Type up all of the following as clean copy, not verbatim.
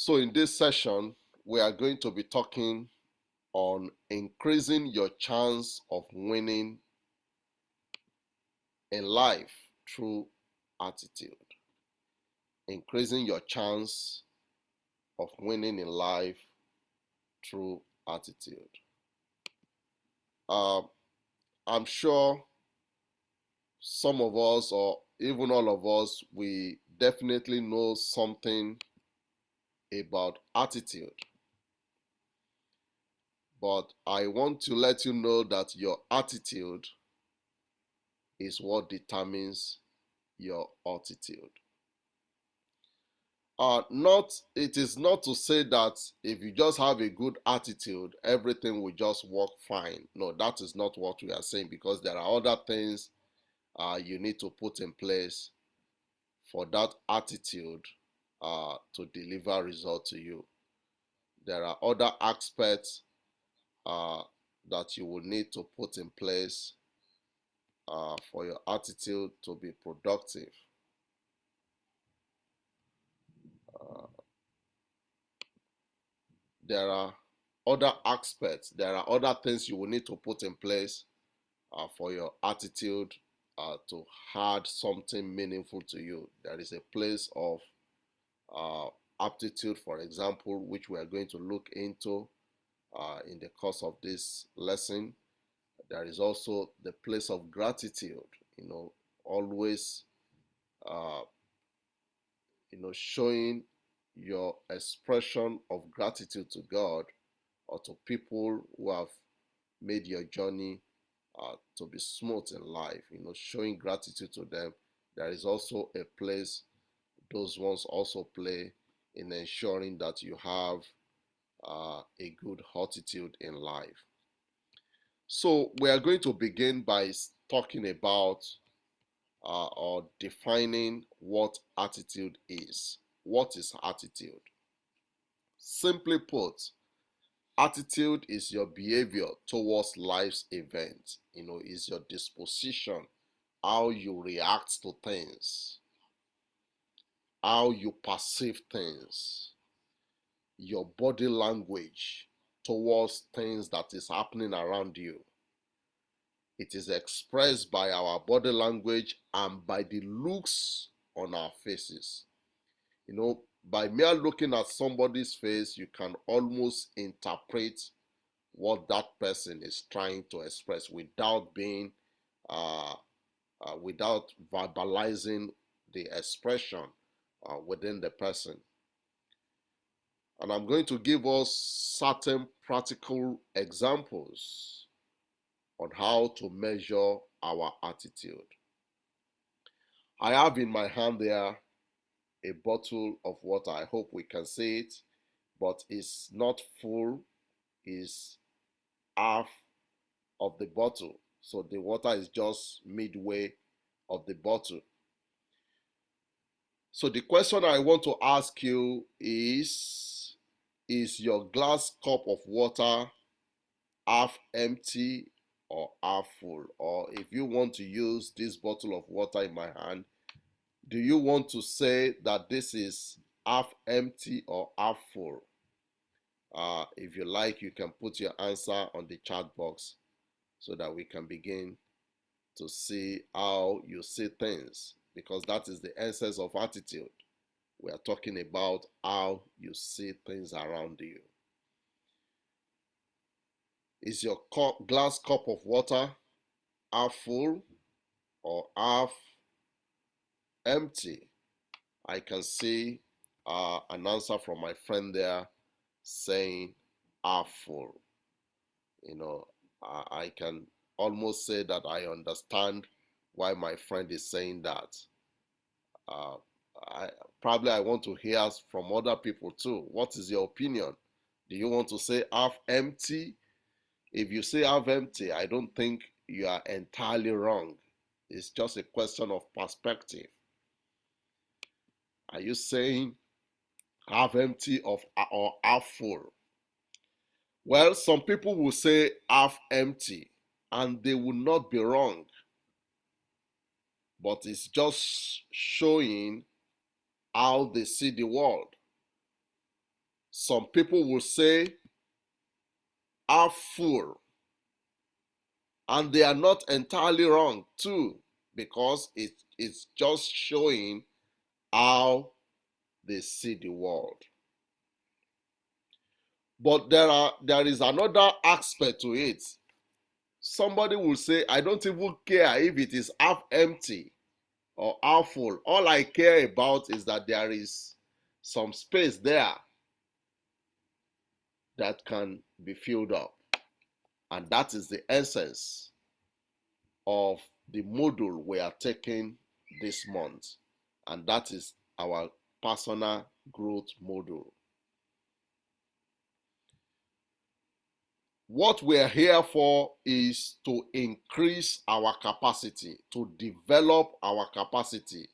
So in this session, we are going to be talking on increasing your chance of winning in life through attitude. Increasing your chance of winning in life through attitude. I'm sure some of us, or even all of us, we definitely know something about attitude. But I want to let you know that your attitude is what determines your altitude. It is not to say that if you just have a good attitude, everything will just work fine. No, that is not what we are saying, because there are other things you need to put in place for that attitude to deliver result to you. There are other aspects that you will need to put in place for your attitude to be productive. There are other aspects, there are other things you will need to put in place for your attitude to add something meaningful to you. There is a place of aptitude, for example, which we are going to look into in the course of this lesson. There is also the place of gratitude, always, uh, showing your expression of gratitude to God or to people who have made your journey to be smooth in life, showing gratitude to them. There is also a place those ones also play in ensuring that you have a good attitude in life. So we are going to begin by talking about or defining what attitude is. What is attitude? Simply put, attitude is your behavior towards life's events. Is your disposition, how you react to things, how you perceive things, your body language towards things that is happening around you. It is expressed by our body language and by the looks on our faces. By mere looking at somebody's face, you can almost interpret what that person is trying to express without without verbalizing the expression within the person. And I'm going to give us certain practical examples on how to measure our attitude. I have in my hand there a bottle of water. I hope we can see it, but it's not full, it's half of the bottle. So the water is just midway of the bottle. So the question I want to ask you is your glass cup of water half empty or half full? Or if you want to use this bottle of water in my hand, do you want to say that this is half empty or half full? If you like, you can put your answer on the chat box so that we can begin to see how you see things, because that is the essence of attitude. We are talking about how you see things around you. Is your glass cup of water half full or half empty? I can see an answer from my friend there saying half full. I can almost say that I understand why my friend is saying that. Uh, I want to hear from other people too. What is your opinion? Do you want to say half empty? If you say half empty, I don't think you are entirely wrong. It's just a question of perspective. Are you saying half empty or half full? Well, some people will say half empty, and they will not be wrong. But it's just showing how they see the world. some people will say are full, and they are not entirely wrong too, because it's just showing how they see the world. But there is another aspect to it. Somebody will say, I don't even care if it is half empty or half full. All I care about is that there is some space there that can be filled up. And that is the essence of the module we are taking this month. And that is our personal growth module. What we are here for is to increase our capacity, to develop our capacity,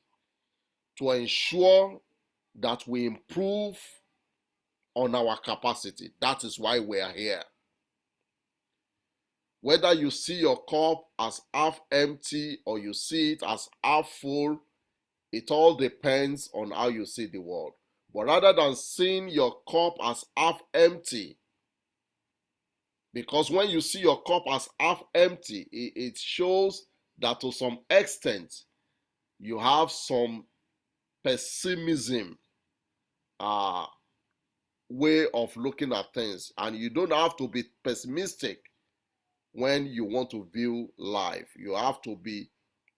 to ensure that we improve on our capacity. That is why we are here. Whether you see your cup as half empty or you see it as half full, it all depends on how you see the world. But rather than seeing your cup as half empty, because when you see your cup as half empty, it shows that to some extent you have some pessimism way of looking at things, and you don't have to be pessimistic when you want to view life. You have to be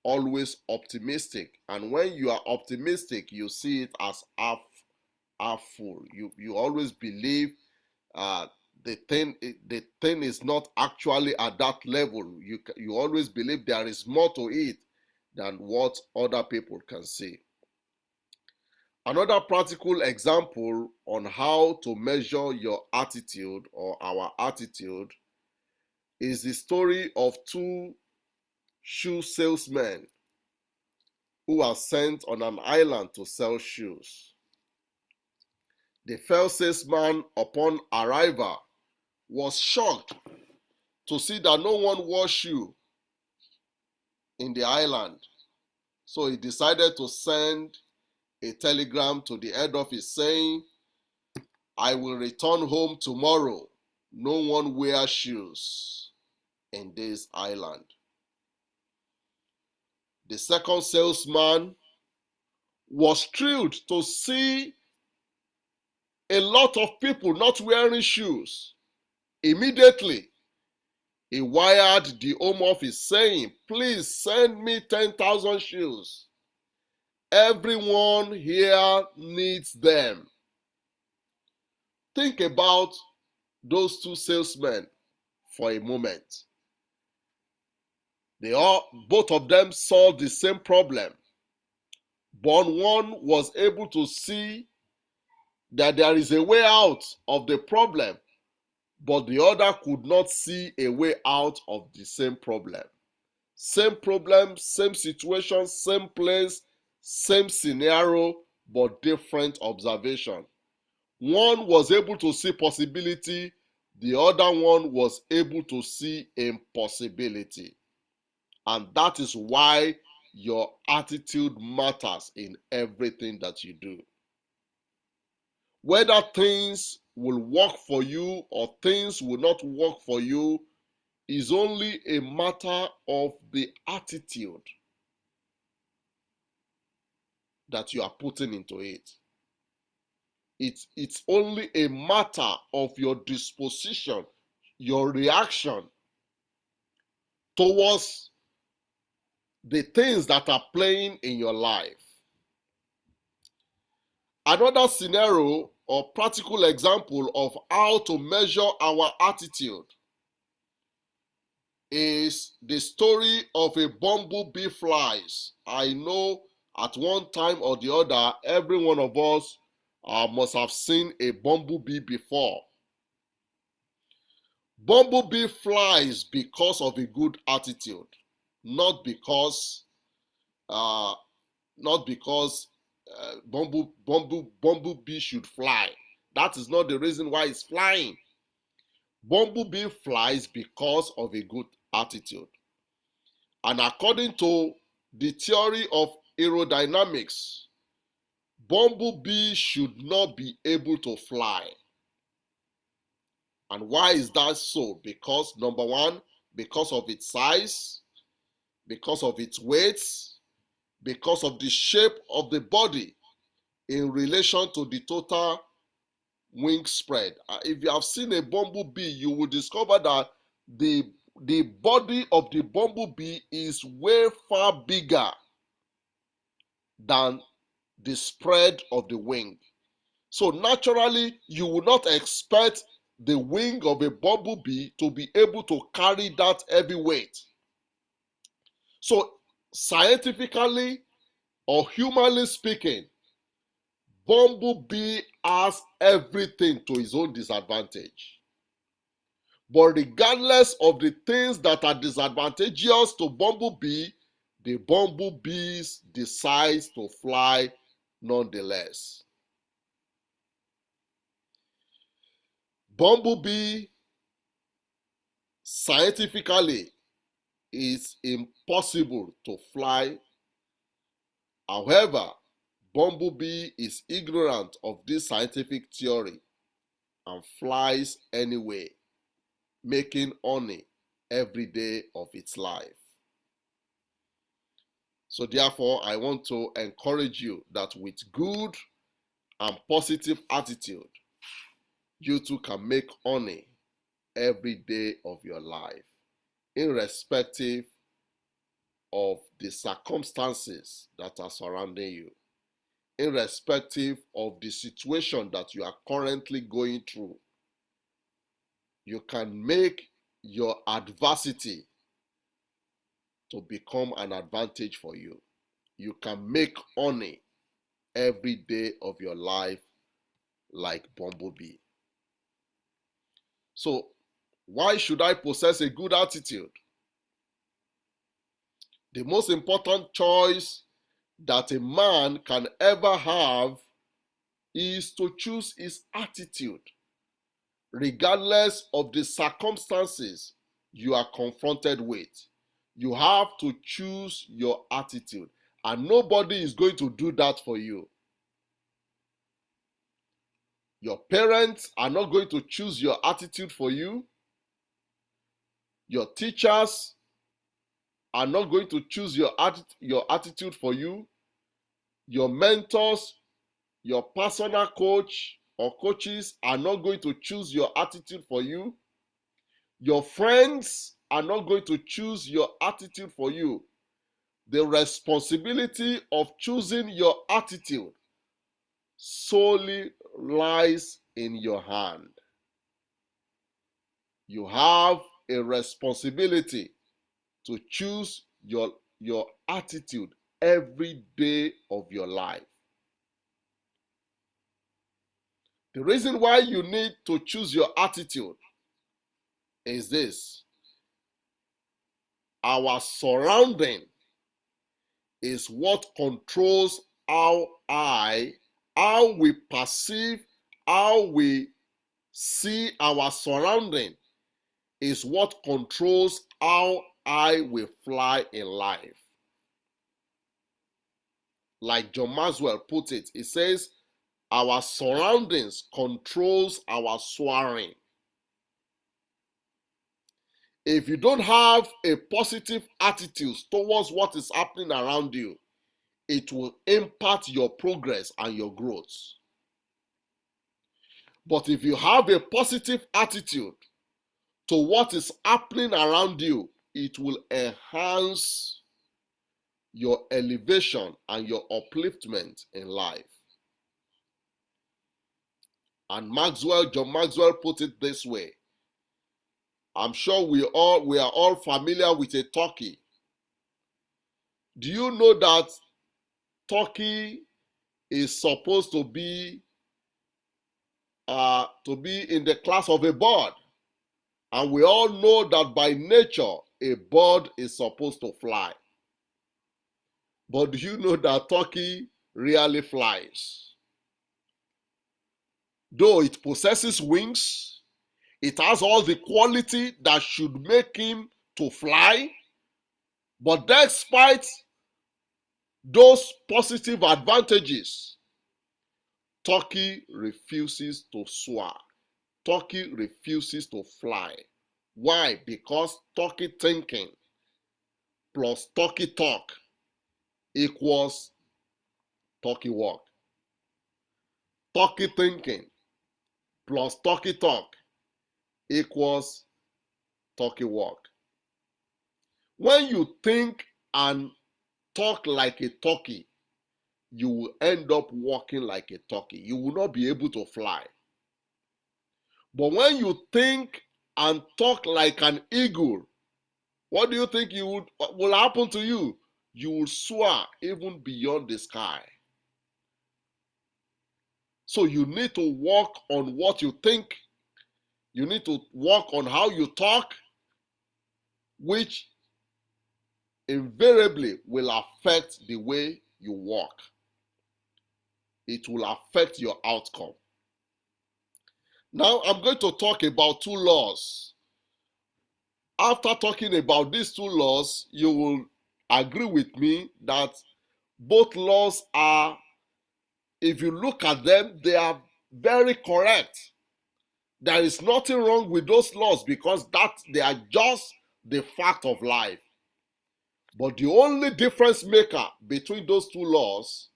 always optimistic, and when you are optimistic, you see it as half full. You always believe the thing is not actually at that level. You always believe there is more to it than what other people can see. Another practical example on how to measure your attitude or our attitude is the story of two shoe salesmen who are sent on an island to sell shoes. The first salesman, upon arrival, was shocked to see that no one wore shoe in the island. So he decided to send a telegram to the head office saying, I will return home tomorrow. No one wears shoes in this island. The second salesman was thrilled to see a lot of people not wearing shoes. Immediately, he wired the home office saying, please send me 10,000 shoes. Everyone here needs them. Think about those two salesmen for a moment. Both of them saw the same problem, but one was able to see that there is a way out of the problem, but the other could not see a way out of the same problem. Same problem, same situation, same place, same scenario, but different observation. One was able to see possibility, the other one was able to see impossibility. And that is why your attitude matters in everything that you do. Whether things will work for you or things will not work for you is only a matter of the attitude that you are putting into it. It's only a matter of your disposition, your reaction towards the things that are playing in your life. Another scenario or practical example of how to measure our attitude is the story of a bumblebee flies. I know at one time or the other, every one of us must have seen a bumblebee before. Bumblebee flies because of a good attitude, not because bumblebee should fly. That is not the reason why it's flying. Bumblebee flies because of a good attitude. And according to the theory of aerodynamics, bumblebee should not be able to fly. And why is that so? Because number one, because of its size, because of its weight, because of the shape of the body in relation to the total wing spread. If you have seen a bumblebee, you will discover that the body of the bumblebee is way far bigger than the spread of the wing. So naturally, you will not expect the wing of a bumblebee to be able to carry that heavy weight. So scientifically or humanly speaking, bumblebee has everything to his own disadvantage. But regardless of the things that are disadvantageous to bumblebee, the bumblebees decides to fly nonetheless. Bumblebee scientifically is impossible to fly. However, bumblebee is ignorant of this scientific theory and flies anyway, making honey every day of its life. So therefore, I want to encourage you that with good and positive attitude, you too can make honey every day of your life, irrespective of the circumstances that are surrounding you, irrespective of the situation that you are currently going through. You can make your adversity to become an advantage for you. You can make honey every day of your life like bumblebee. So, why should I possess a good attitude? The most important choice that a man can ever have is to choose his attitude, regardless of the circumstances you are confronted with. You have to choose your attitude, and nobody is going to do that for you. Your parents are not going to choose your attitude for you. Your teachers are not going to choose your attitude for you. Your mentors, your personal coach or coaches are not going to choose your attitude for you. Your friends are not going to choose your attitude for you. The responsibility of choosing your attitude solely lies in your hand. You have a responsibility to choose your attitude every day of your life. The reason why you need to choose your attitude is this: our surrounding is what controls how we perceive, how we see our surrounding is what controls how high we fly in life. Like John Maxwell put it, he says, our surroundings controls our soaring. If you don't have a positive attitude towards what is happening around you, it will impact your progress and your growth. But if you have a positive attitude to what is happening around you, it will enhance your elevation and your upliftment in life. And John Maxwell put it this way. I'm sure we are all familiar with a turkey. Do you know that turkey is supposed to be in the class of a bird? And we all know that by nature, a bird is supposed to fly. But do you know that turkey really flies? Though it possesses wings, it has all the quality that should make him to fly. But despite those positive advantages, turkey refuses to soar. turkey refuses to fly. Why? Because turkey thinking plus turkey talk equals turkey walk. Turkey thinking plus turkey talk equals turkey walk. When you think and talk like a turkey, you will end up walking like a turkey. You will not be able to fly. But when you think and talk like an eagle, what do you think will happen to you? You will soar even beyond the sky. So you need to work on what you think. You need to work on how you talk, which invariably will affect the way you walk. It will affect your outcome. Now I'm going to talk about two laws. After talking about these two laws, you will agree with me that both laws are, if you look at them, they are very correct. There is nothing wrong with those laws because they are just the fact of life. But the only difference maker between those two laws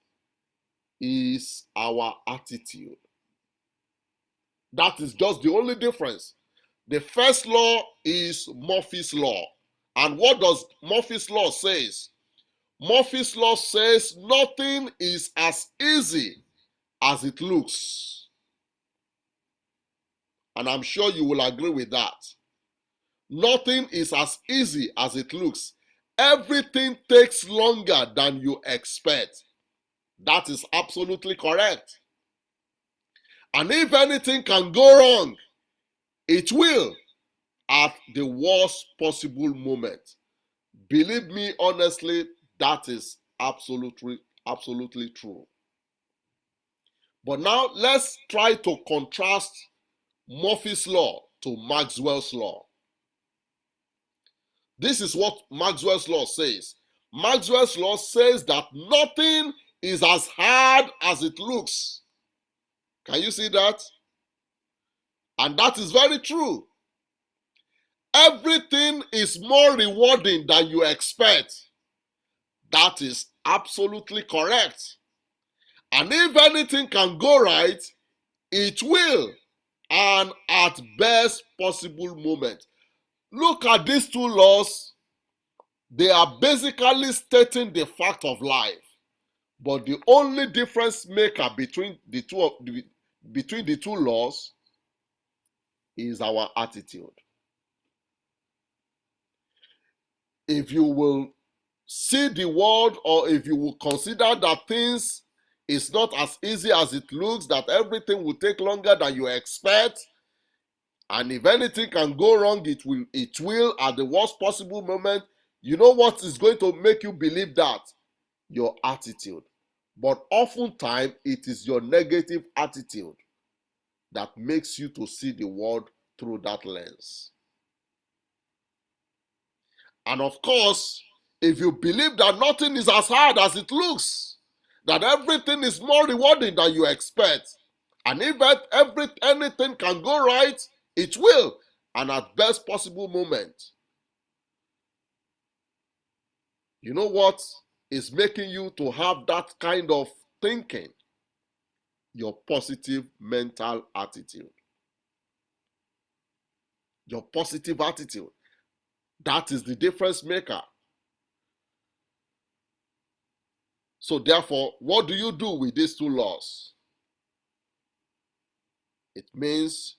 is our attitude. That is just the only difference. The first law is Murphy's Law. And what does Murphy's Law say? Murphy's Law says nothing is as easy as it looks. And I'm sure you will agree with that. Nothing is as easy as it looks. Everything takes longer than you expect. That is absolutely correct. And if anything can go wrong, it will at the worst possible moment. Believe me, honestly, that is absolutely true. But now let's try to contrast Murphy's Law to Maxwell's Law. This is what Maxwell's Law says. Maxwell's Law says that nothing is as hard as it looks. Can you see that? And that is very true. Everything is more rewarding than you expect. That is absolutely correct. And if anything can go right, it will. And at best possible moment. Look at these two laws. They are basically stating the fact of life. But the only difference maker between the two laws is our attitude. If you will see the world, or if you will consider that things is not as easy as it looks, that everything will take longer than you expect, and if anything can go wrong, it will at the worst possible moment, you know what is going to make you believe that? Your attitude. But oftentimes, it is your negative attitude that makes you to see the world through that lens. And of course, if you believe that nothing is as hard as it looks, that everything is more rewarding than you expect, and if anything can go right, it will, and at best possible moment. You know what is making you to have that kind of thinking? Your positive mental attitude. Your positive attitude. That is the difference maker. So therefore, what do you do with these two laws? It means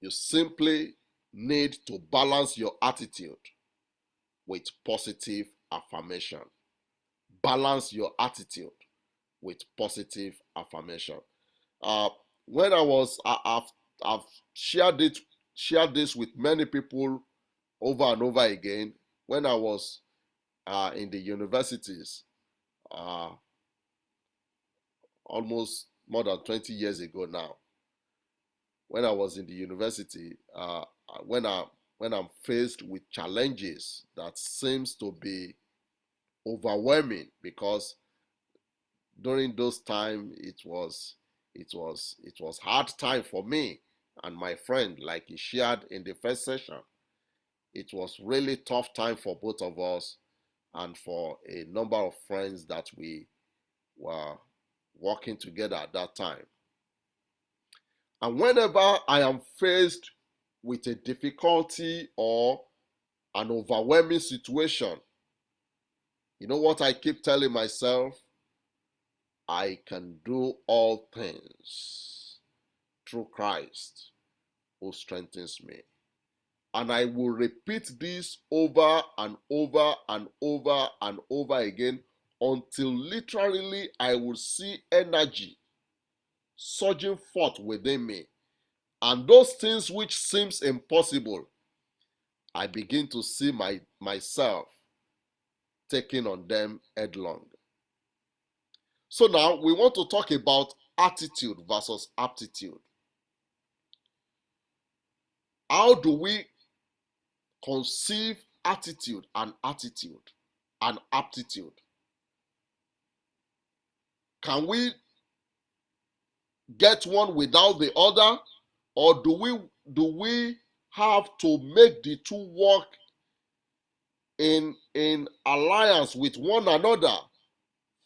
you simply need to balance your attitude with positive affirmation. Balance your attitude with positive affirmation. When I've shared this with many people over and over again. When I was in the universities, almost more than 20 years ago now. When I was in the university, when I'm faced with challenges that seems to be overwhelming, because during those time it was hard time for me. And my friend, like he shared in the first session, it was really tough time for both of us and for a number of friends that we were working together at that time. And whenever I am faced with a difficulty or an overwhelming situation, you know what I keep telling myself? I can do all things through Christ who strengthens me. And I will repeat this over and over and over and over again until literally I will see energy surging forth within me. And those things which seems impossible, I begin to see myself taking on them headlong. So now we want to talk about attitude versus aptitude. How do we conceive attitude and aptitude? Can we get one without the other, or do we have to make the two work in alliance with one another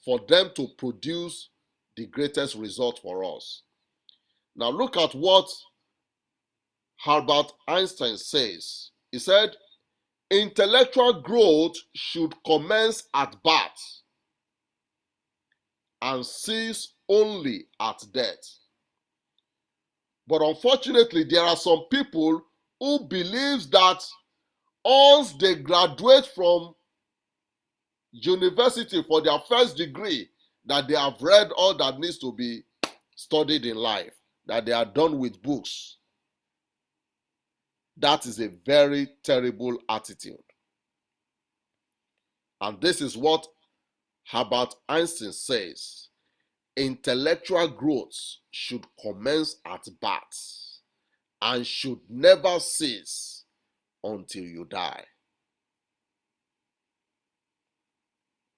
for them to produce the greatest result for us? Now look at what Albert Einstein says. He said, intellectual growth should commence at birth and cease only at death. But unfortunately, there are some people who believe that once they graduate from university for their first degree, that they have read all that needs to be studied in life, that they are done with books. That is a very terrible attitude. And this is what Albert Einstein says. Intellectual growth should commence at birth and should never cease until you die.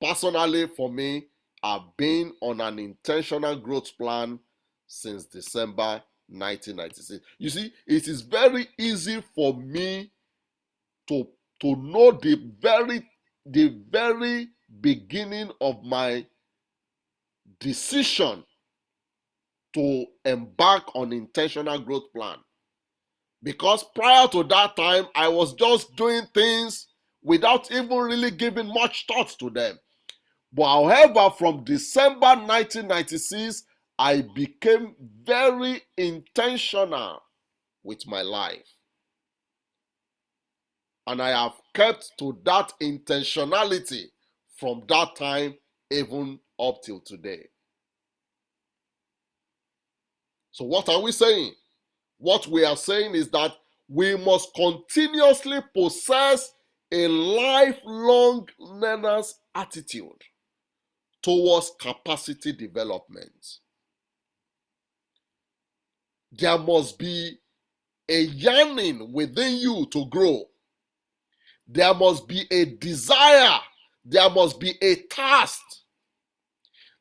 Personally, for me, I've been on an intentional growth plan since December 1996. You see, it is very easy for me to know the very beginning of my decision to embark on intentional growth plan. Because prior to that time, I was just doing things without even really giving much thought to them. But however, from December 1996, I became very intentional with my life. And I have kept to that intentionality from that time even up till today. So what are we saying? What we are saying is that we must continuously possess a lifelong learner's attitude towards capacity development. There must be a yearning within you to grow. There must be a desire. There must be a thirst.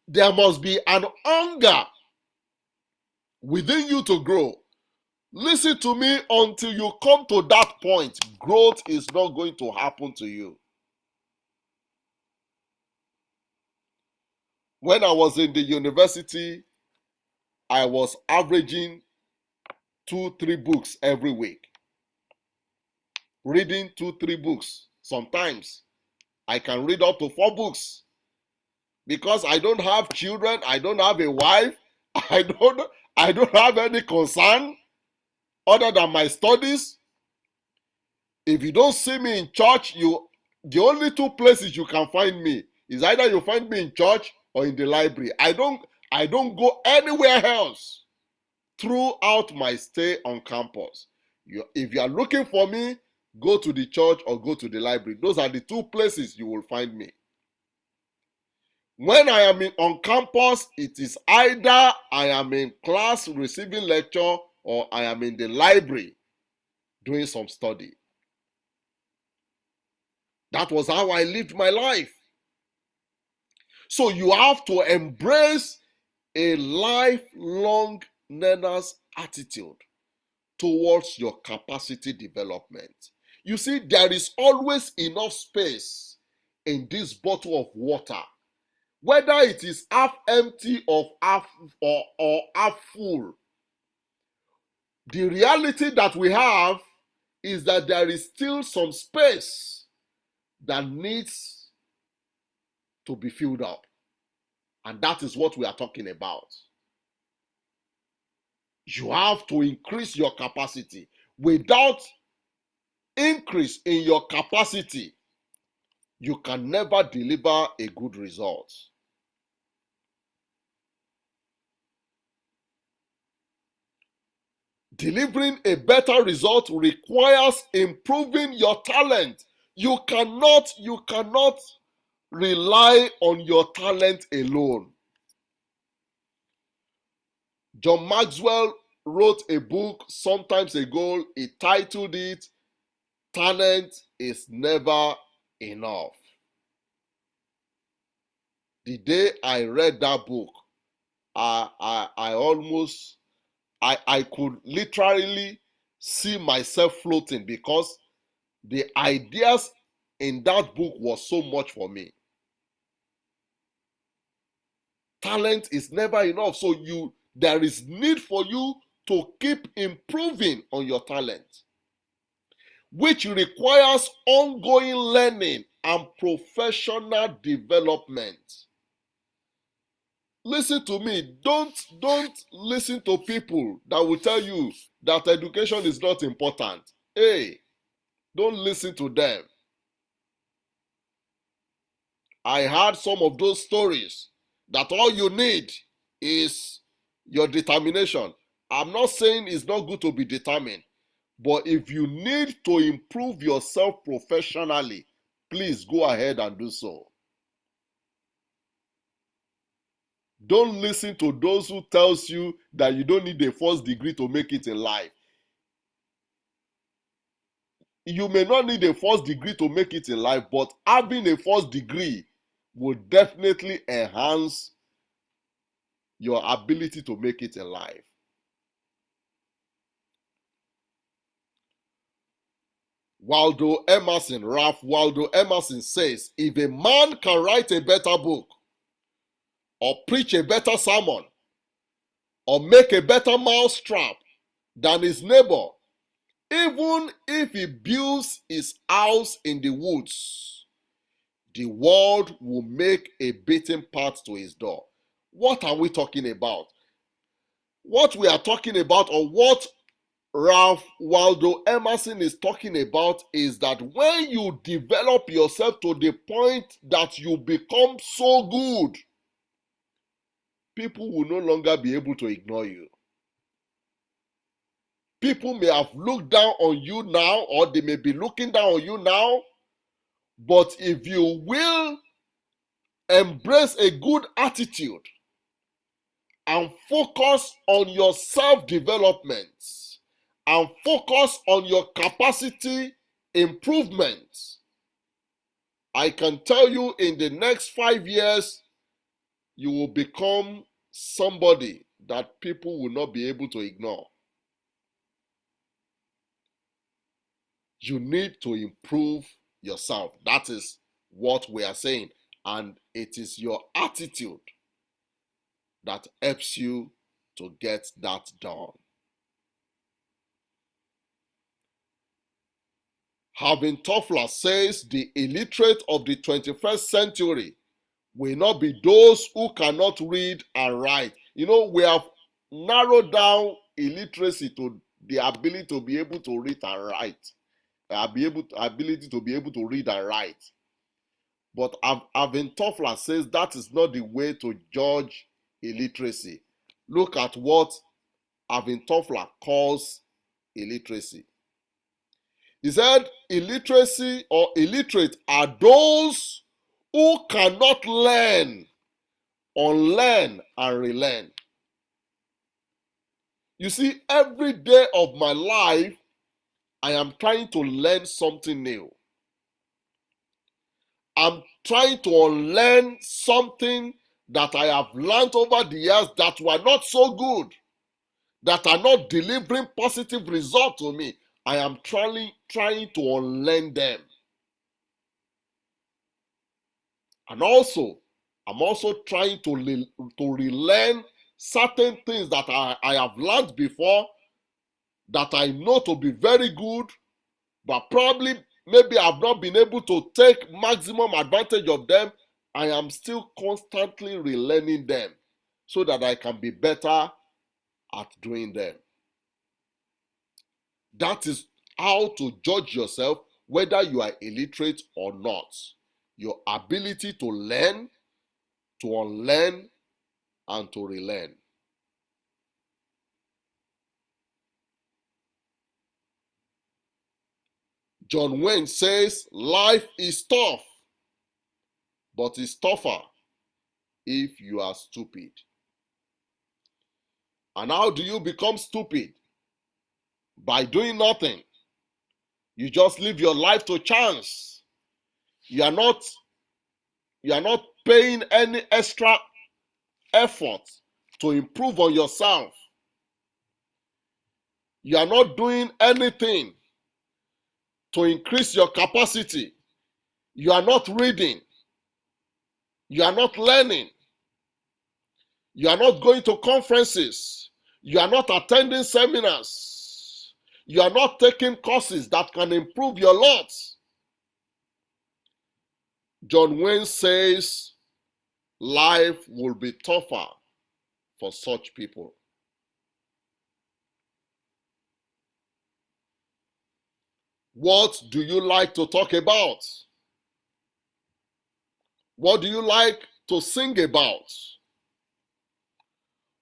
There must be an hunger within you to grow. Listen to me, until you come to that point, growth is not going to happen to you. When I was in the university, I was averaging 2-3 books every week. Reading 2-3 books. Sometimes I can read up to 4 books. Because I don't have children, I don't have a wife, I don't have any concern other than my studies. If you don't see me in church, the only 2 places you can find me is either you find me in church or in the library. I don't go anywhere else throughout my stay on campus. If you are looking for me, go to the church or go to the library. Those are the 2 places you will find me. When I am on campus, it is either I am in class receiving lecture or I am in the library doing some study. That was how I lived my life. So you have to embrace a lifelong learner's attitude towards your capacity development. You see, there is always enough space in this bottle of water, whether it is half empty or half full. The reality that we have is that there is still some space that needs to be filled up. And that is what we are talking about. You have to increase your capacity. Without increase in your capacity, you can never deliver a good result. Delivering a better result requires improving your talent. You cannot rely on your talent alone. John Maxwell wrote a book some times ago. He titled it, "Talent is Never Enough." The day I read that book, I could literally see myself floating, because the ideas in that book was so much for me. Talent is never enough. So there is need for you to keep improving on your talent, which requires ongoing learning and professional development. Listen to me. Don't listen to people that will tell you that education is not important. Hey, don't listen to them. I heard some of those stories that all you need is your determination. I'm not saying it's not good to be determined, but if you need to improve yourself professionally, please go ahead and do so. Don't listen to those who tells you that you don't need a first degree to make it in life. You may not need a first degree to make it in life, but having a first degree will definitely enhance your ability to make it in life. Ralph Waldo Emerson says, if a man can write a better book, or preach a better sermon, or make a better mousetrap than his neighbor, even if he builds his house in the woods, the world will make a beating path to his door. What are we talking about? What we are talking about, or what Ralph Waldo Emerson is talking about, is that when you develop yourself to the point that you become so good, people will no longer be able to ignore you. People may have looked down on you now, or they may be looking down on you now, but if you will embrace a good attitude and focus on your self-development and focus on your capacity improvement, I can tell you in the next 5 years, you will become somebody that people will not be able to ignore. You need to improve yourself. That is what we are saying. And it is your attitude that helps you to get that done. Alvin Toffler says the illiterate of the 21st century will not be those who cannot read and write. You know, we have narrowed down illiteracy to the ability to be able to read and write. Ability to be able to read and write. But Alvin Toffler says that is not the way to judge illiteracy. Look at what Alvin Toffler calls illiteracy. He said illiteracy or illiterate are those who cannot learn, unlearn, and relearn. You see, every day of my life, I am trying to learn something new. I'm trying to unlearn something that I have learned over the years that were not so good, that are not delivering positive result to me, I am trying to unlearn them. And also, I'm also trying to relearn certain things that I have learned before that I know to be very good, but probably maybe I've not been able to take maximum advantage of them. I am still constantly relearning them so that I can be better at doing them. That is how to judge yourself whether you are illiterate or not. Your ability to learn, to unlearn, and to relearn. John Wayne says life is tough, but it's tougher if you are stupid. And how do you become stupid? By doing nothing. You just live your life to chance. You are not paying any extra effort to improve on yourself. You are not doing anything to increase your capacity. You are not reading. You are not learning. You are not going to conferences. You are not attending seminars. You are not taking courses that can improve your lot. John Wayne says life will be tougher for such people. What do you like to talk about? What do you like to sing about?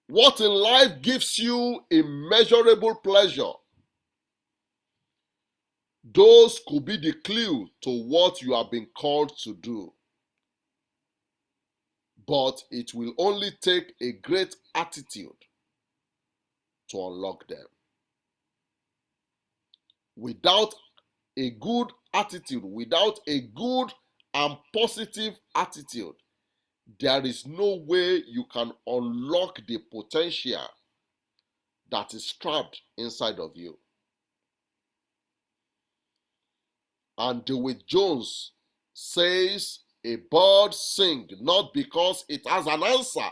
What in life gives you immeasurable pleasure? Those could be the clue to what you have been called to do. But it will only take a great attitude to unlock them. Without a good attitude, without a good and positive attitude, there is no way you can unlock the potential that is trapped inside of you. And DeWitt Jones says a bird sings not because it has an answer,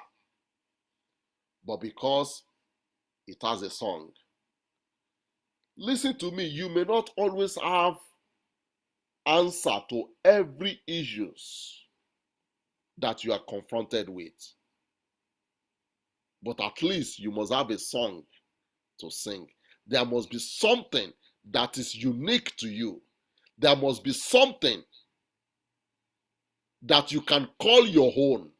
but because it has a song. Listen to me, you may not always have answer to every issues that you are confronted with, but at least you must have a song to sing. There must be something that is unique to you. There must be something that you can call your own.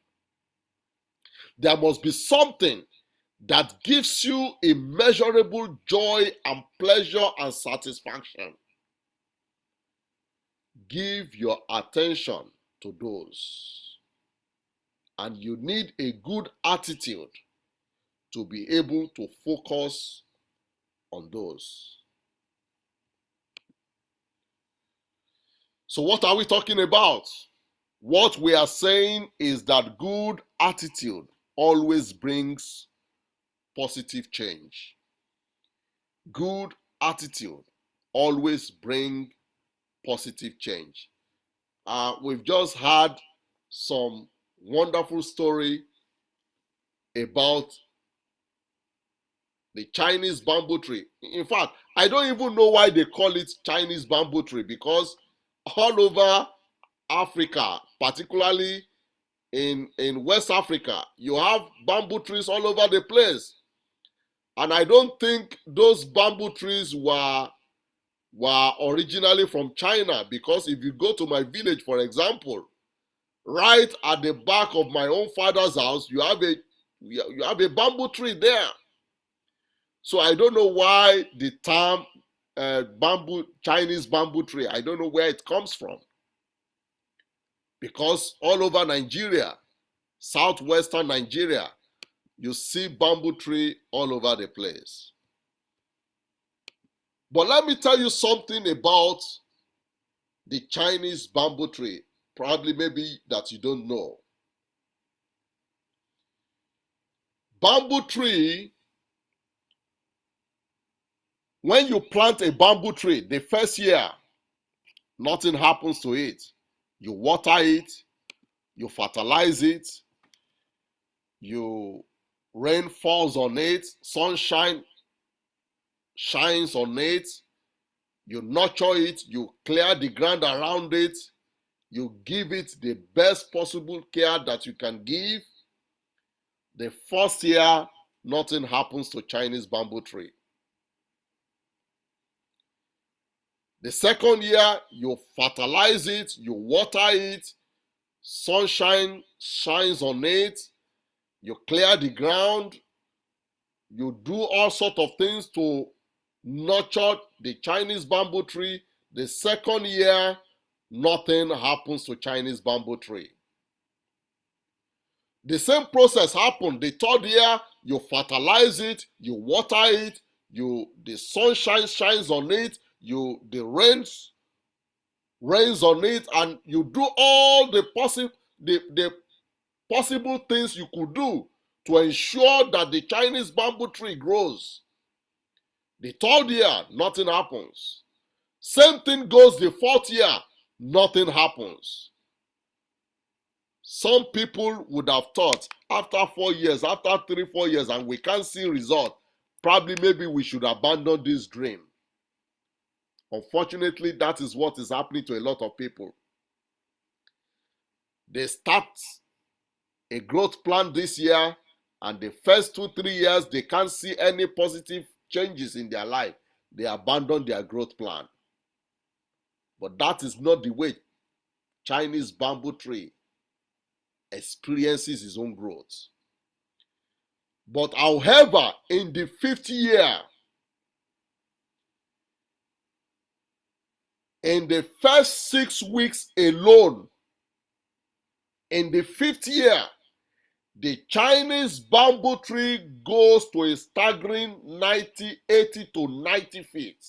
There must be something that gives you immeasurable joy and pleasure and satisfaction. Give your attention to those. And you need a good attitude to be able to focus on those. So what are we talking about? What we are saying is that good attitude always brings positive change. Good attitude always brings positive change. We've just had some wonderful story about the Chinese bamboo tree. In fact, I don't even know why they call it Chinese bamboo tree, because all over Africa, particularly in West Africa, you have bamboo trees all over the place. And I don't think those bamboo trees were originally from China, because if you go to my village, for example, right at the back of my own father's house, you have a bamboo tree there. So I don't know why the term Chinese bamboo tree, I don't know where it comes from. Because all over Nigeria, southwestern Nigeria, you see bamboo tree all over the place. But let me tell you something about the Chinese bamboo tree, probably maybe that you don't know. Bamboo tree When you plant a bamboo tree, the first year, nothing happens to it. You water it, you fertilize it, rain falls on it, sunshine shines on it, you nurture it, you clear the ground around it, you give it the best possible care that you can give. The first year, nothing happens to Chinese bamboo tree. The second year, you fertilize it, you water it, sunshine shines on it, you clear the ground, you do all sorts of things to nurture the Chinese bamboo tree. The second year, nothing happens to Chinese bamboo tree. The same process happened. The third year, you fertilize it, you water it, the sunshine shines on it, the rains on it, and you do all the possible things you could do to ensure that the Chinese bamboo tree grows. The third year, nothing happens. Same thing goes the fourth year, nothing happens. Some people would have thought after 4 years, after 3-4 years, and we can't see result, probably maybe we should abandon this dream. Unfortunately, that is what is happening to a lot of people. They start a growth plan this year, and the first 2-3 years, they can't see any positive changes in their life. They abandon their growth plan. But that is not the way Chinese bamboo tree experiences its own growth. But however, in the 5th year, in the first 6 weeks alone, in the 5th year, the Chinese bamboo tree goes to a staggering 80 to 90 feet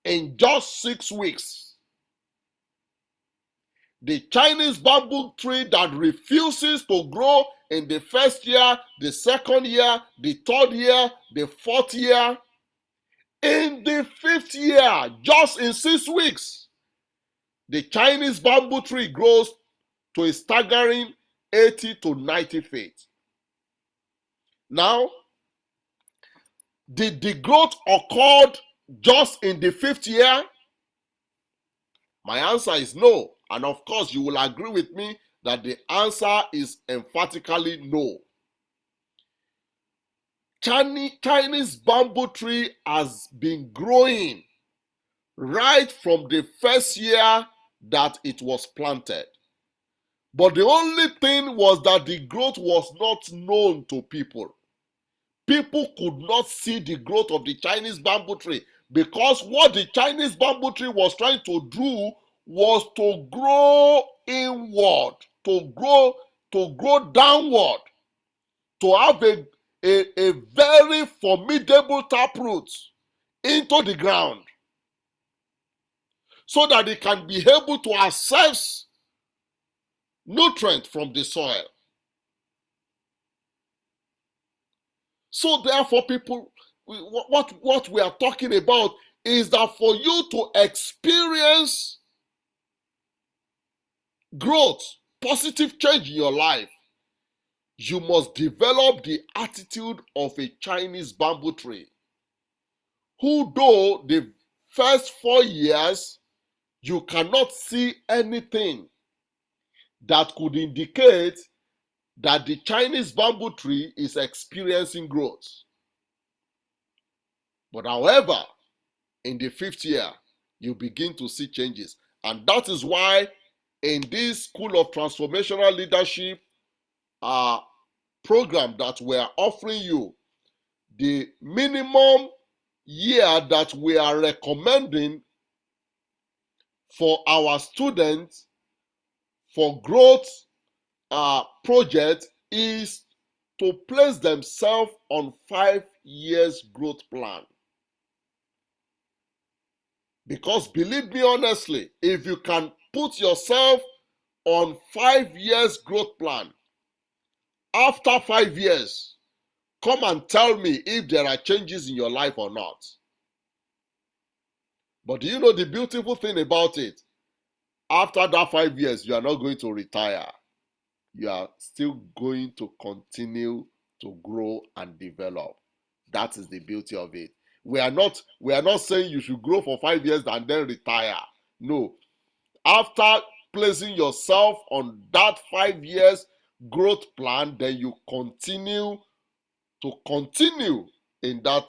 in just 6 weeks. The Chinese bamboo tree that refuses to grow in the first year, the second year, the third year, the fourth year, in the 5th year, just in 6 weeks, the Chinese bamboo tree grows to a staggering 80 to 90 feet. Now, did the growth occur just in the 5th year? My answer is no. And of course, you will agree with me that the answer is emphatically no. Chinese bamboo tree has been growing right from the first year that it was planted. But the only thing was that the growth was not known to people. People could not see the growth of the Chinese bamboo tree because what the Chinese bamboo tree was trying to do was to grow inward, to grow downward, to have a very formidable taproot into the ground so that it can be able to access nutrient from the soil. So therefore, people, what we are talking about is that for you to experience growth, positive change in your life, you must develop the attitude of a Chinese bamboo tree, who though the first 4 years, you cannot see anything that could indicate that the Chinese bamboo tree is experiencing growth. But however, in the 5th year, you begin to see changes. And that is why in this School of Transformational Leadership program that we are offering you, the minimum year that we are recommending for our students for growth project is to place themselves on 5 years growth plan. Because believe me honestly, if you can put yourself on 5 years growth plan, after 5 years, come and tell me if there are changes in your life or not. But do you know the beautiful thing about it? After that 5 years, you are not going to retire. You are still going to continue to grow and develop. That is the beauty of it. We are not saying you should grow for 5 years and then retire. No. After placing yourself on that 5 years growth plan, then you continue in that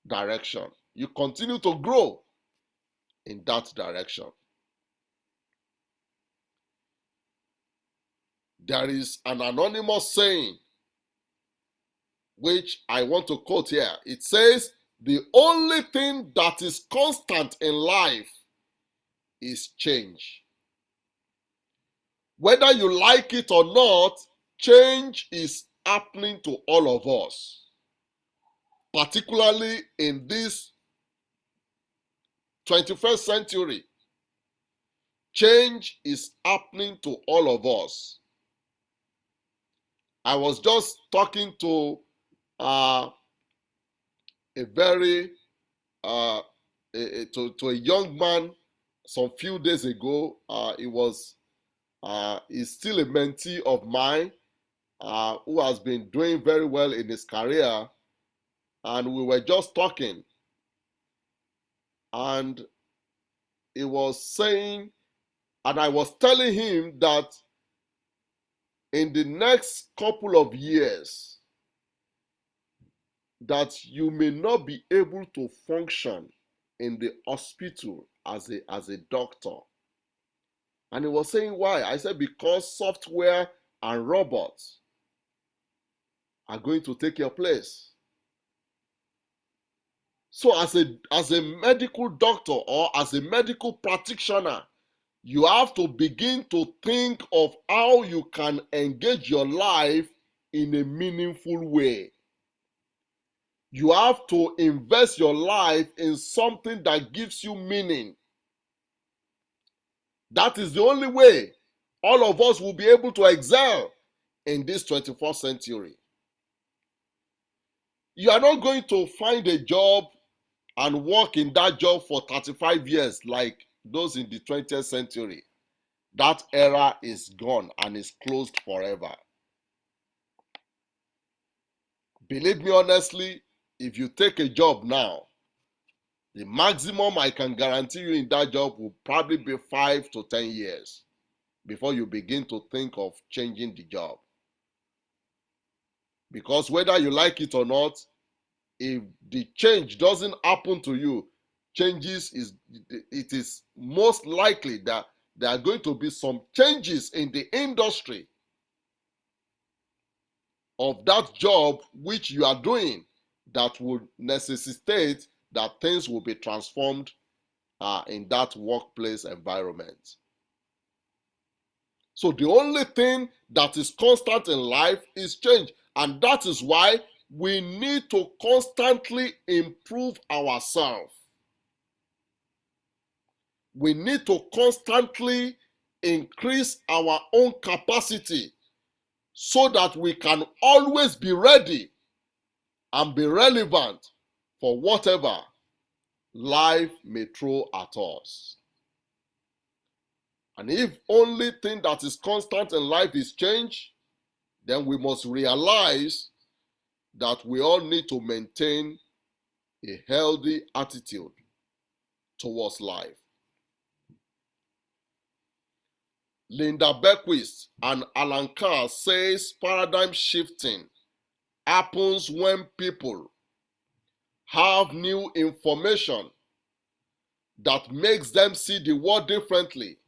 direction. You continue to grow in that direction. There is an anonymous saying which I want to quote here. It says, the only thing that is constant in life is change. Whether you like it or not, change is happening to all of us. Particularly in this 21st century, change is happening to all of us. I was just talking to a very to a young man some few days ago. He's still a mentee of mine who has been doing very well in his career, and we were just talking, and he was saying, and I was telling him that in the next couple of years, that you may not be able to function in the hospital as a doctor. And he was saying, why? I said, because software and robots are going to take your place. So as a medical doctor or as a medical practitioner, you have to begin to think of how you can engage your life in a meaningful way. You have to invest your life in something that gives you meaning. That is the only way all of us will be able to excel in this 21st century. You are not going to find a job and work in that job for 35 years like those in the 20th century. That era is gone and is closed forever. Believe me honestly, if you take a job now, the maximum I can guarantee you in that job will probably be 5 to 10 years before you begin to think of changing the job. Because whether you like it or not, if the change doesn't happen to you, it is most likely that there are going to be some changes in the industry of that job which you are doing that would necessitate that things will be transformed in that workplace environment. So the only thing that is constant in life is change, and that is why we need to constantly improve ourselves. We need to constantly increase our own capacity so that we can always be ready and be relevant for whatever life may throw at us. And if only thing that is constant in life is change, then we must realize that we all need to maintain a healthy attitude towards life. Linda Beckwith and Alan Carr says paradigm shifting happens when people have new information that makes them see the world differently,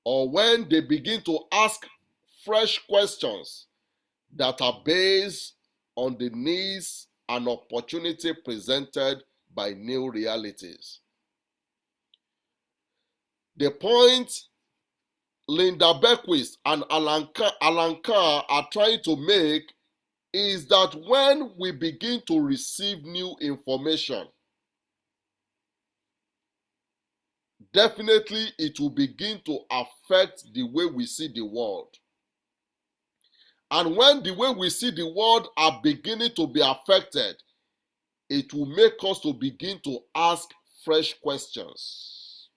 or when they begin to ask fresh questions that are based on the needs and opportunity presented by new realities. The point Linda Beckwith and Alan Carr are trying to make is that when we begin to receive new information, definitely it will begin to affect the way we see the world. And when the way we see the world are beginning to be affected, it will make us to begin to ask fresh questions.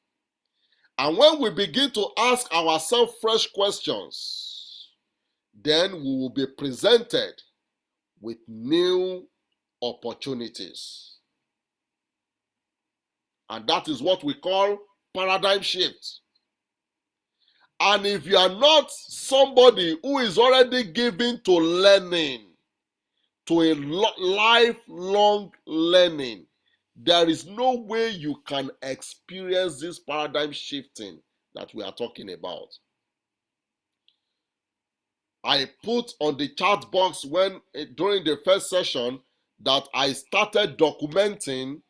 And when we begin to ask ourselves fresh questions, then we will be presented with new opportunities. And that is what we call paradigm shift. And if you are not somebody who is already given to learning, to a lifelong learning, there is no way you can experience this paradigm shifting that we are talking about. I put on the chat box during the first session that I started documenting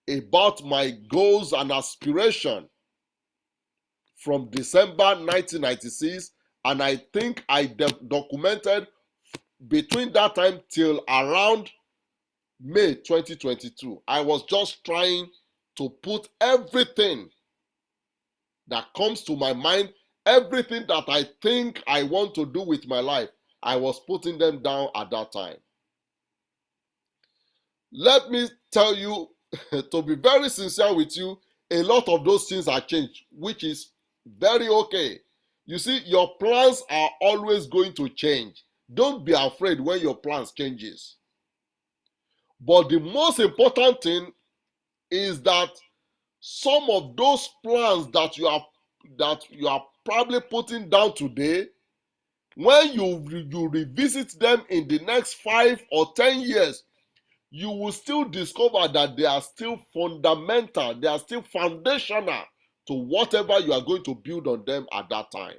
about my goals and aspiration from December 1996, and I think I documented between that time till around May 2022. I was just trying to put everything that comes to my mind, everything that I think I want to do with my life, I was putting them down at that time. Let me tell you, to be very sincere with you, a lot of those things are changed, which is very okay. You see, your plans are always going to change. Don't be afraid when your plans changes. But the most important thing is that some of those plans that you are probably putting down today, when you revisit them in the next 5 or 10 years, you will still discover that they are still fundamental, they are still foundational to whatever you are going to build on them at that time.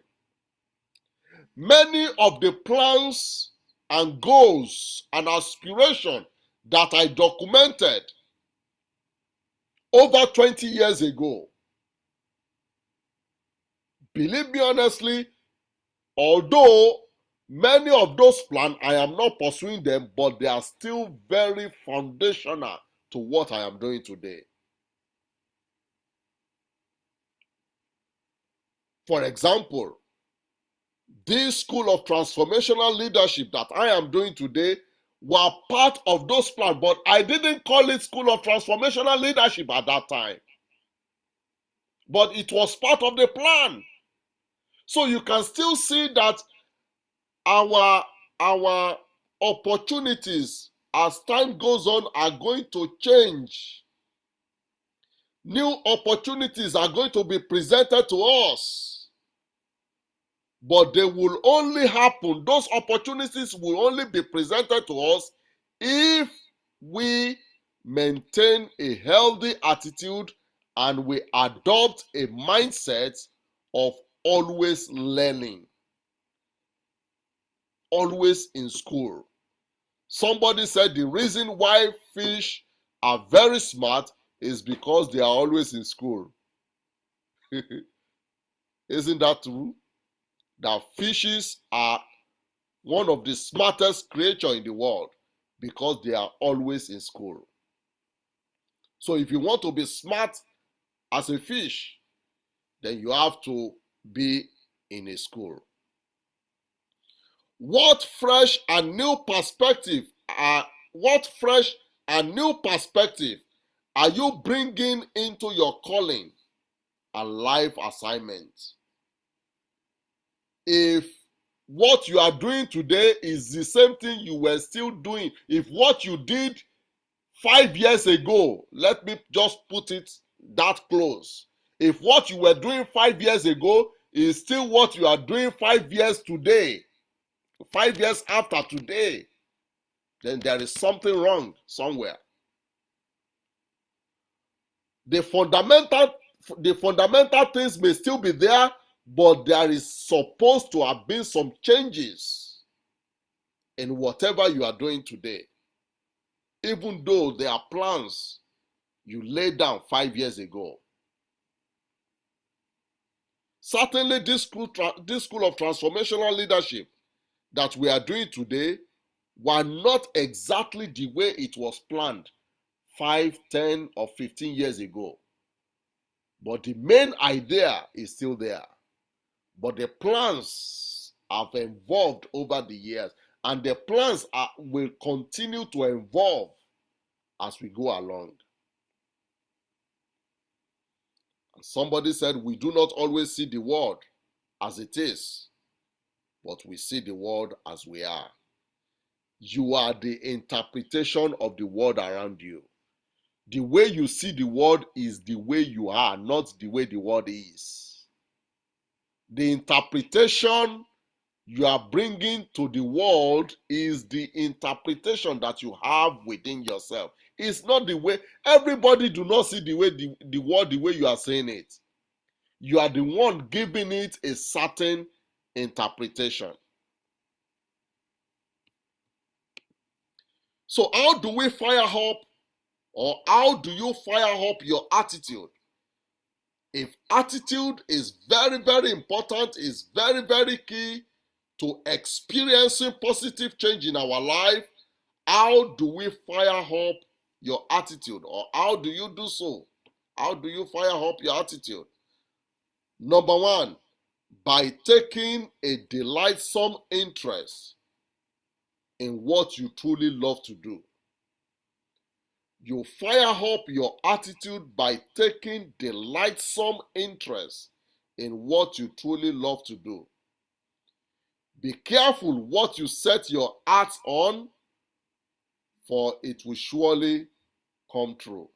Many of the plans and goals and aspirations that I documented over 20 years ago, believe me honestly, although many of those plans, I am not pursuing them, but they are still very foundational to what I am doing today. For example, this school of transformational leadership that I am doing today were part of those plans, but I didn't call it school of transformational leadership at that time. But it was part of the plan. So you can still see that our opportunities as time goes on are going to change. New opportunities are going to be presented to us. But they will only happen, those opportunities will only be presented to us if we maintain a healthy attitude and we adopt a mindset of always learning, always in school. Somebody said the reason why fish are very smart is because they are always in school. Isn't that true? That fishes are one of the smartest creatures in the world because they are always in school. So if you want to be smart as a fish, then you have to be in a school. What fresh and new perspective are you bringing into your calling and life assignment? If what you are doing today is the same thing you were still doing, if what you did 5 years ago, let me just put it that close, if what you were doing 5 years ago is still what you are doing 5 years today, 5 years after today, then there is something wrong somewhere. The fundamental things may still be there, but there is supposed to have been some changes in whatever you are doing today, even though there are plans you laid down 5 years ago. Certainly, this school of transformational leadership that we are doing today were not exactly the way it was planned 5, 10, or 15 years ago. But the main idea is still there. But the plans have evolved over the years, and the plans will continue to evolve as we go along. Somebody said, we do not always see the world as it is, but we see the world as we are. You are the interpretation of the world around you. The way you see the world is the way you are, not the way the world is. The interpretation you are bringing to the world is the interpretation that you have within yourself. It's not the way, everybody do not see the way the world the way you are saying it. You are the one giving it a certain interpretation. So how do we fire up, or how do you fire up your attitude? If attitude is very, very important, is very, very key to experiencing positive change in our life, how do we fire up your attitude, or how do you do so? How do you fire up your attitude? Number one, by taking a delightsome interest in what you truly love to do. You fire up your attitude by taking delightsome interest in what you truly love to do. Be careful what you set your heart on, for it will surely come true.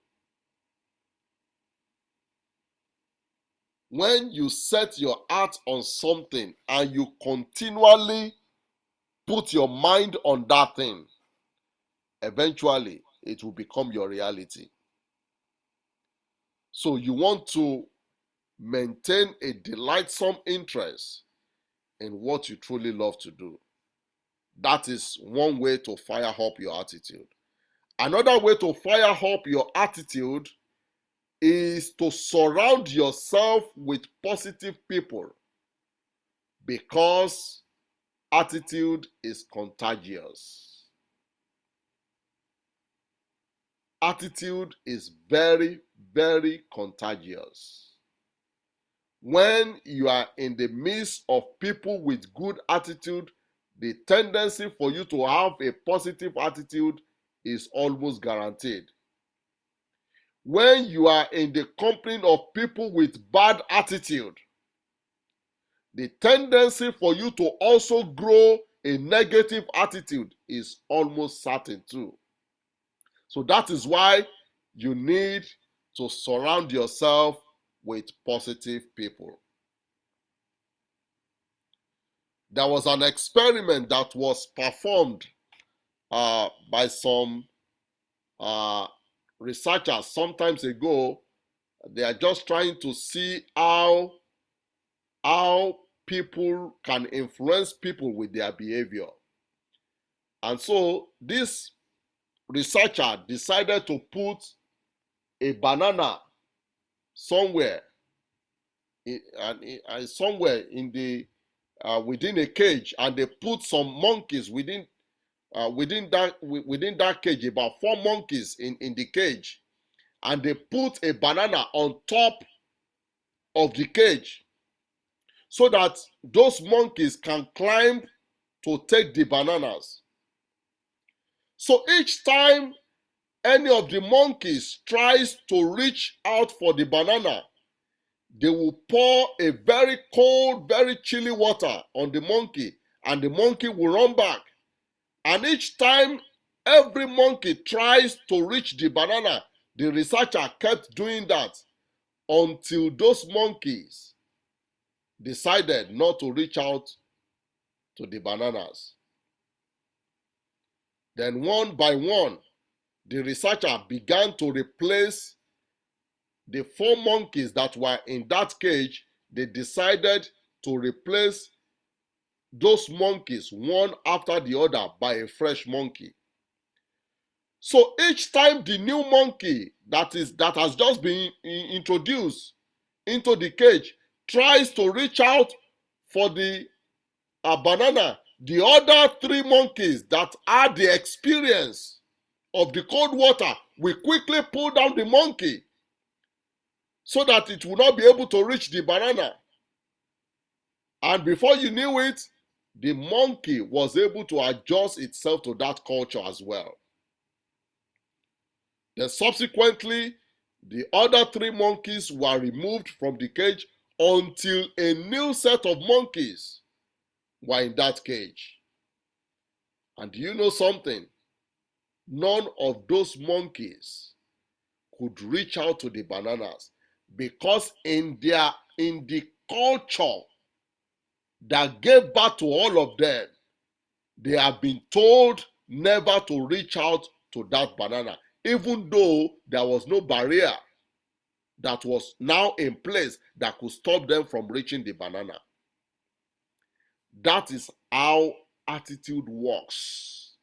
When you set your heart on something and you continually put your mind on that thing, eventually it will become your reality. So you want to maintain a delightsome interest in what you truly love to do. That is one way to fire up your attitude. Another way to fire up your attitude is to surround yourself with positive people, because attitude is contagious. Attitude is very, very contagious. When you are in the midst of people with good attitude, the tendency for you to have a positive attitude is almost guaranteed. When you are in the company of people with bad attitude, the tendency for you to also grow a negative attitude is almost certain too. So that is why you need to surround yourself with positive people. There was an experiment that was performed by some researchers sometimes ago. They are just trying to see how people can influence people with their behavior. And so this researcher decided to put a banana somewhere somewhere in the within a cage, and they put some monkeys within that cage, about 4 monkeys in the cage, and they put a banana on top of the cage so that those monkeys can climb to take the bananas. So each time any of the monkeys tries to reach out for the banana, they will pour a very cold, very chilly water on the monkey, and the monkey will run back. And each time every monkey tries to reach the banana, the researcher kept doing that until those monkeys decided not to reach out to the bananas. Then one by one, the researcher began to replace the 4 monkeys that were in that cage. They decided to replace those monkeys one after the other by a fresh monkey. So each time the new monkey that has just been introduced into the cage tries to reach out for the banana, the other 3 monkeys that had the experience of the cold water will quickly pull down the monkey so that it will not be able to reach the banana. And before you knew it, the monkey was able to adjust itself to that culture as well. Then subsequently, The other three monkeys were removed from the cage until a new set of monkeys were in that cage. And do you know something? None of those monkeys could reach out to the bananas, because in the culture that gave birth to all of them, they have been told never to reach out to that banana, even though there was no barrier that was now in place that could stop them from reaching the banana. That is how attitude works.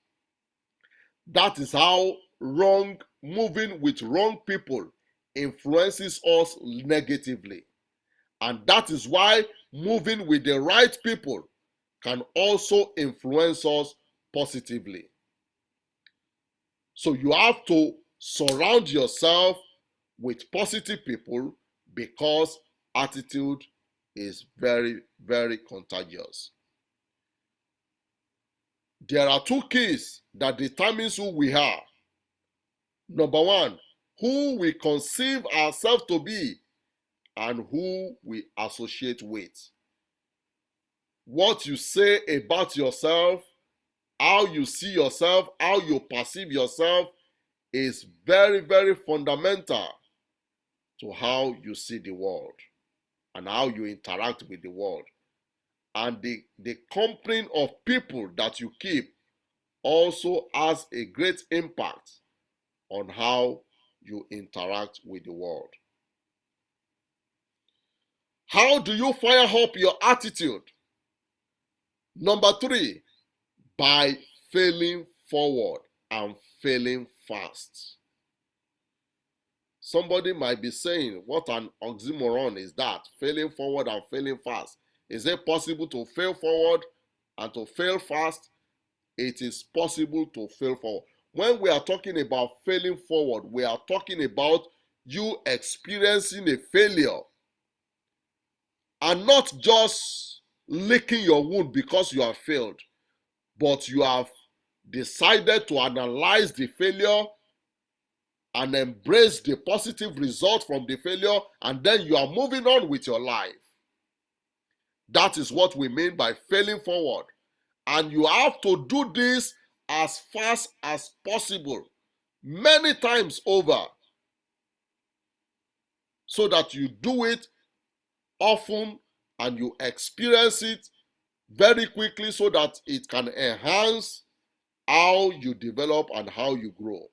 That is how moving with wrong people influences us negatively. And that is why moving with the right people can also influence us positively. So you have to surround yourself with positive people, because attitude is very, very contagious. There are two keys that determines who we are. Number one, who we conceive ourselves to be and who we associate with. What you say about yourself, how you see yourself, how you perceive yourself is very, very fundamental to how you see the world and how you interact with the world. And the company of people that you keep also has a great impact on how you interact with the world. How do you fire up your attitude? Number three, by failing forward and failing fast. Somebody might be saying, what an oxymoron is that? Failing forward and failing fast. Is it possible to fail forward and to fail fast? It is possible to fail forward. When we are talking about failing forward, we are talking about you experiencing a failure and not just licking your wound because you have failed, but you have decided to analyze the failure and embrace the positive result from the failure, and then you are moving on with your life. That is what we mean by failing forward. And you have to do this as fast as possible, many times over, so that you do it often and you experience it very quickly, so that it can enhance how you develop and how you grow.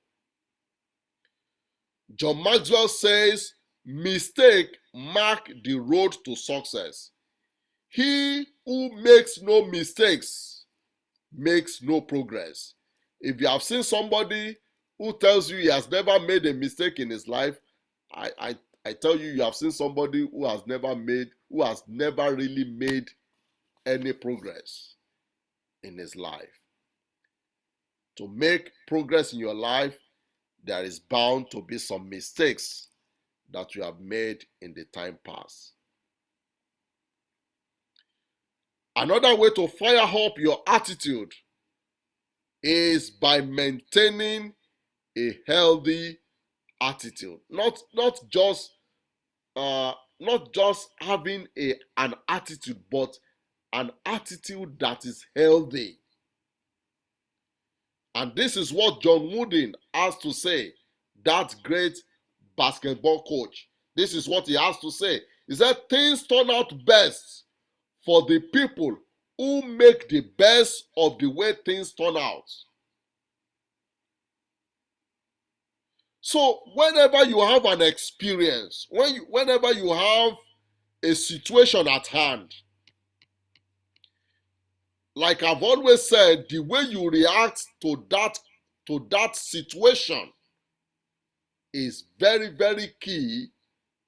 John Maxwell says, mistake mark the road to success. He who makes no mistakes makes no progress. If you have seen somebody who tells you he has never made a mistake in his life, I tell you, you have seen somebody who has never really made any progress in his life. To make progress in your life, there is bound to be some mistakes that you have made in the time past. Another way to fire up your attitude is by maintaining a healthy attitude. Not just having an attitude, but an attitude that is healthy. And this is what John Wooden has to say, that great basketball coach. This is what he has to say. He said, things turn out best for the people who make the best of the way things turn out. So whenever you have an experience, whenever you have a situation at hand, like I've always said, the way you react to that situation is very, very key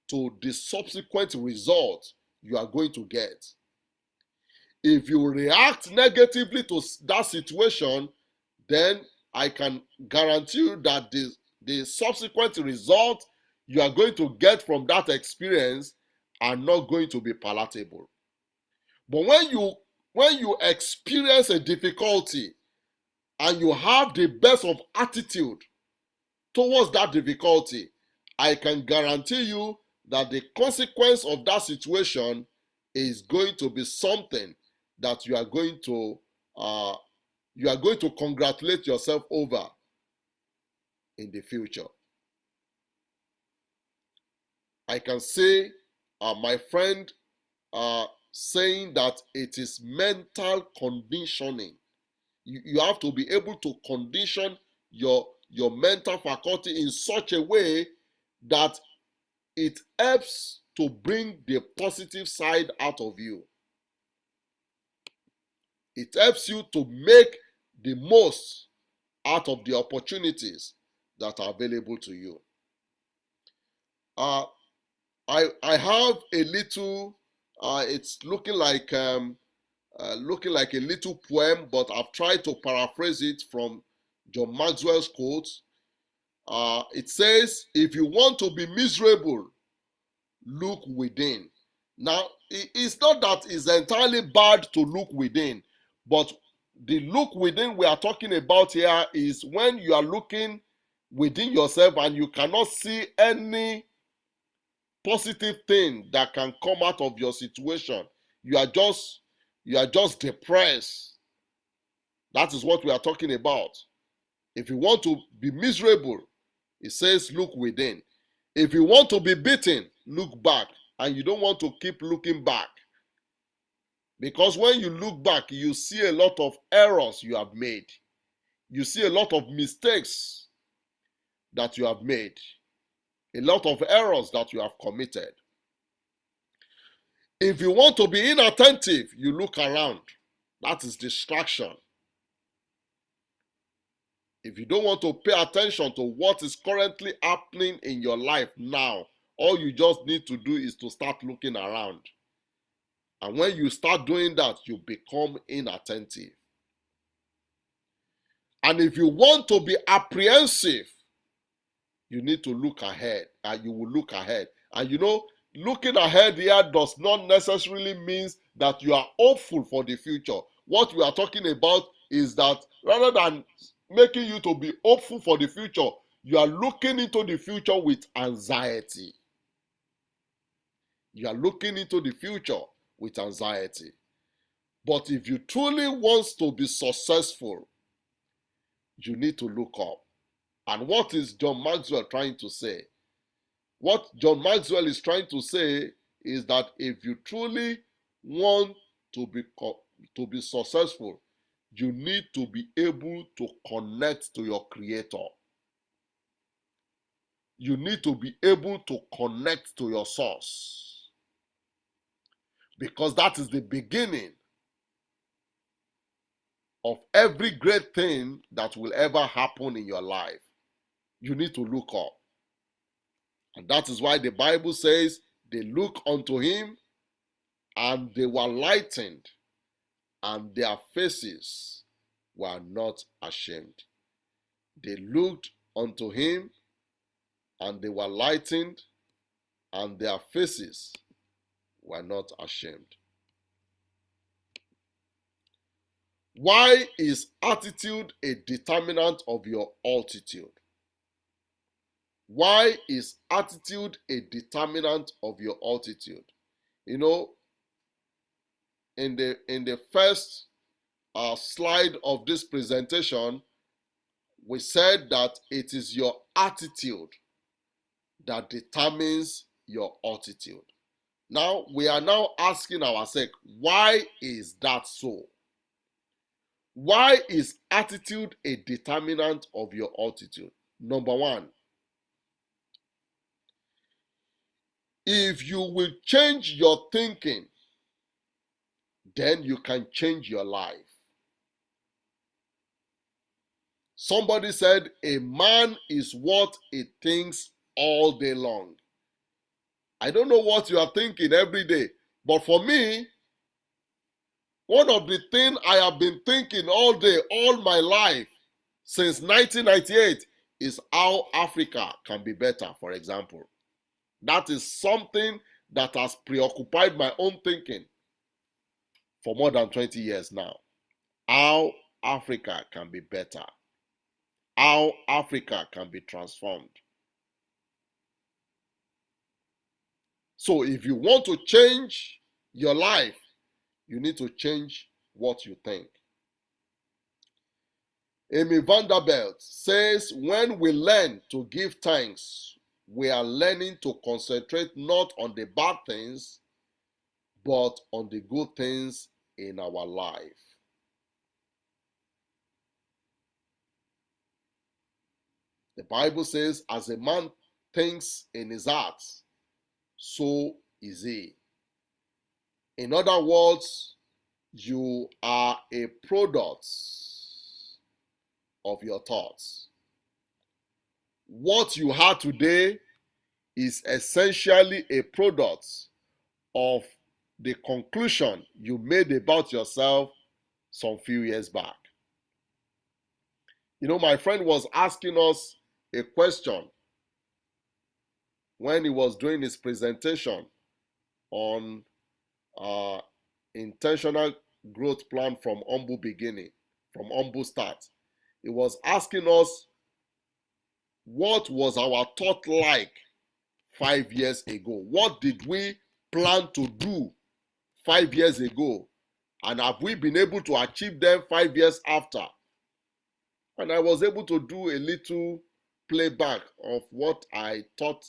to the subsequent result you are going to get. If you react negatively to that situation, then I can guarantee you that the subsequent result you are going to get from that experience are not going to be palatable. But when you experience a difficulty and you have the best of attitude towards that difficulty, I can guarantee you that the consequence of that situation is going to be something that uh, you are going to congratulate yourself over in the future. I can say, my friend, saying that it is mental conditioning. You have to be able to condition your mental faculty in such a way that it helps to bring the positive side out of you. It helps you to make the most out of the opportunities that are available to you. Uh, I have a little. It's looking like a little poem, but I've tried to paraphrase it from John Maxwell's quotes. It says, "If you want to be miserable, look within." Now, it's not that it's entirely bad to look within, but the look within we are talking about here is when you are looking within yourself and you cannot see any positive thing that can come out of your situation. You are just depressed. That is what we are talking about. If you want to be miserable, it says look within. If you want to be beaten, look back. And you don't want to keep looking back. Because when you look back, you see a lot of errors you have made. You see a lot of mistakes that you have made. A lot of errors that you have committed. If you want to be inattentive, you look around. That is distraction. If you don't want to pay attention to what is currently happening in your life now, all you just need to do is to start looking around. And when you start doing that, you become inattentive. And if you want to be apprehensive, you need to look ahead, and you will look ahead. And looking ahead here does not necessarily mean that you are hopeful for the future. What we are talking about is that rather than making you to be hopeful for the future, you are looking into the future with anxiety. You are looking into the future with anxiety. But if you truly want to be successful, you need to look up. And what is John Maxwell trying to say? What John Maxwell is trying to say is that if you truly want to be successful, you need to be able to connect to your Creator. You need to be able to connect to your source. Because that is the beginning of every great thing that will ever happen in your life. You need to look up. And that is why the Bible says they look unto him and they were lightened, and their faces were not ashamed. They looked unto him and they were lightened, and their faces were not ashamed. Why is attitude a determinant of your altitude? Why is attitude a determinant of your altitude? In the first slide of this presentation, we said that it is your attitude that determines your altitude. Now, we are now asking ourselves, why is that so? Why is attitude a determinant of your altitude? Number one, if you will change your thinking, then you can change your life. Somebody said, a man is what he thinks all day long. I don't know what you are thinking every day, but for me, one of the things I have been thinking all day, all my life, since 1998, is how Africa can be better, for example. That is something that has preoccupied my own thinking for more than 20 years now. How Africa can be better. How Africa can be transformed. So if you want to change your life, you need to change what you think. Amy Vanderbilt says, when we learn to give thanks, we are learning to concentrate not on the bad things, but on the good things in our life. The Bible says, as a man thinks in his heart, so is he. In other words, you are a product of your thoughts. What you have today is essentially a product of the conclusion you made about yourself some few years back. You know, my friend was asking us a question when he was doing his presentation on intentional growth plan from humble beginning, from humble start. He was asking us, what was our thought like 5 years ago? What did we plan to do 5 years ago? And have we been able to achieve them 5 years after? And I was able to do a little playback of what I thought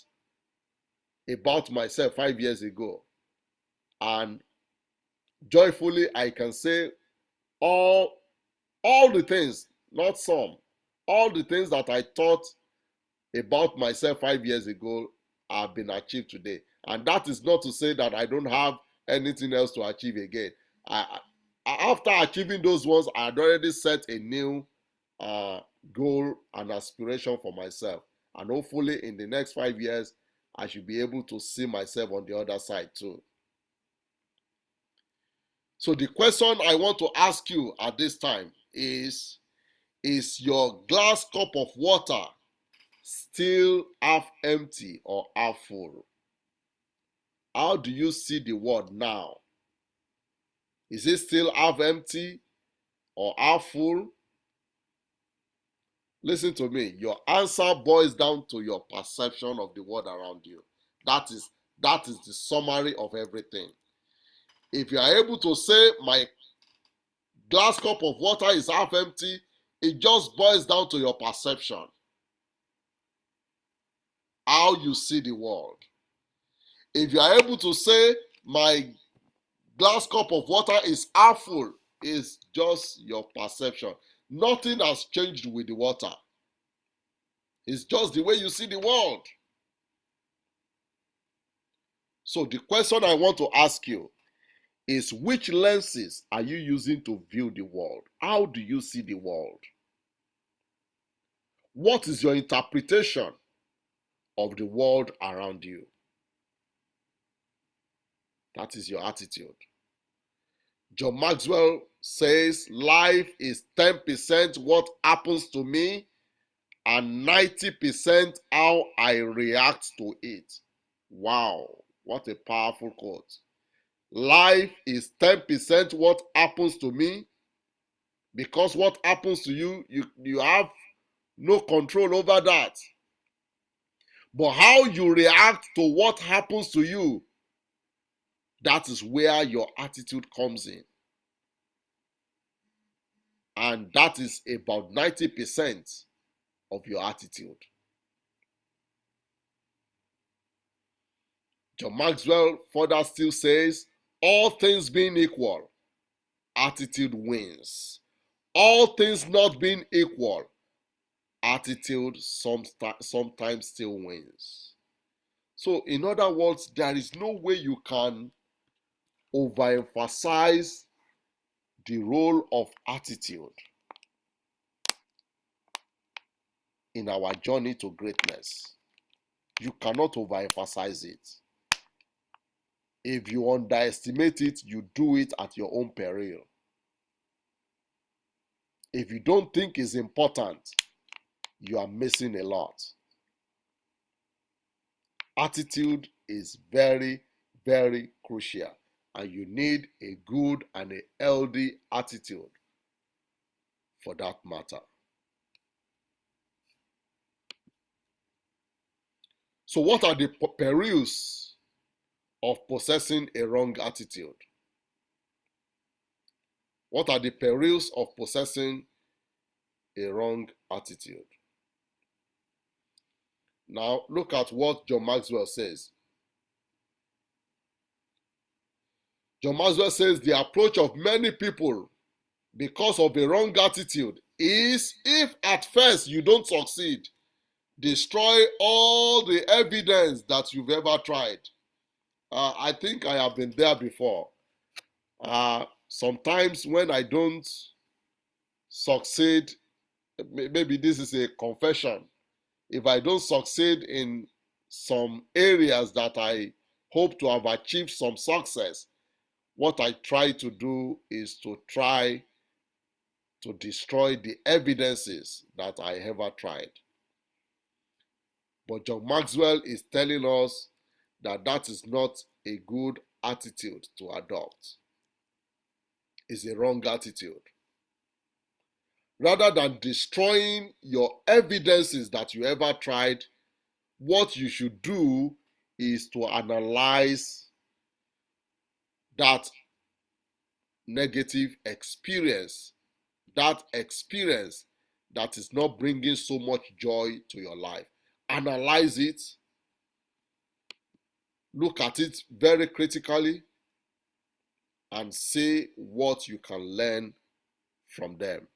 about myself 5 years ago. And joyfully, I can say all the things, not some, all the things that I thought about myself 5 years ago have been achieved today. And that is not to say that I don't have anything else to achieve again. After achieving those ones, I had already set a new goal and aspiration for myself. And hopefully in the next 5 years, I should be able to see myself on the other side too. So the question I want to ask you at this time is your glass cup of water still half empty or half full? How do you see the world now? Is it still half empty or half full? Listen to me. Your answer boils down to your perception of the world around you. That is the summary of everything. If you are able to say my glass cup of water is half empty, it just boils down to your perception. How you see the world. If you are able to say my glass cup of water is half full, it's just your perception. Nothing has changed with the water. It's just the way you see the world. So the question I want to ask you is, which lenses are you using to view the world? How do you see the world? What is your interpretation of the world around you? That is your attitude. John Maxwell says life is 10% what happens to me and 90% how I react to it. Wow, what a powerful quote. Life is 10% what happens to me, because what happens to you, you have no control over that. But how you react to what happens to you, that is where your attitude comes in. And that is about 90% of your attitude. John Maxwell further still says, all things being equal, attitude wins. All things not being equal, attitude sometimes still wins. So, in other words, there is no way you can overemphasize the role of attitude in our journey to greatness. You cannot overemphasize it. If you underestimate it, you do it at your own peril. If you don't think it's important, you are missing a lot. Attitude is very, very crucial, and you need a good and a healthy attitude for that matter. So what are the perils of possessing a wrong attitude? What are the perils of possessing a wrong attitude? Now, look at what John Maxwell says. John Maxwell says the approach of many people because of a wrong attitude is, if at first you don't succeed, destroy all the evidence that you've ever tried. I think I have been there before. Sometimes when I don't succeed, maybe this is a confession. If I don't succeed in some areas that I hope to have achieved some success, what I try to do is to try to destroy the evidences that I ever tried. But John Maxwell is telling us that that is not a good attitude to adopt. It's a wrong attitude. Rather than destroying your evidences that you ever tried, what you should do is to analyze that negative experience, that experience that is not bringing so much joy to your life. Analyze it, look at it very critically, and see what you can learn from them.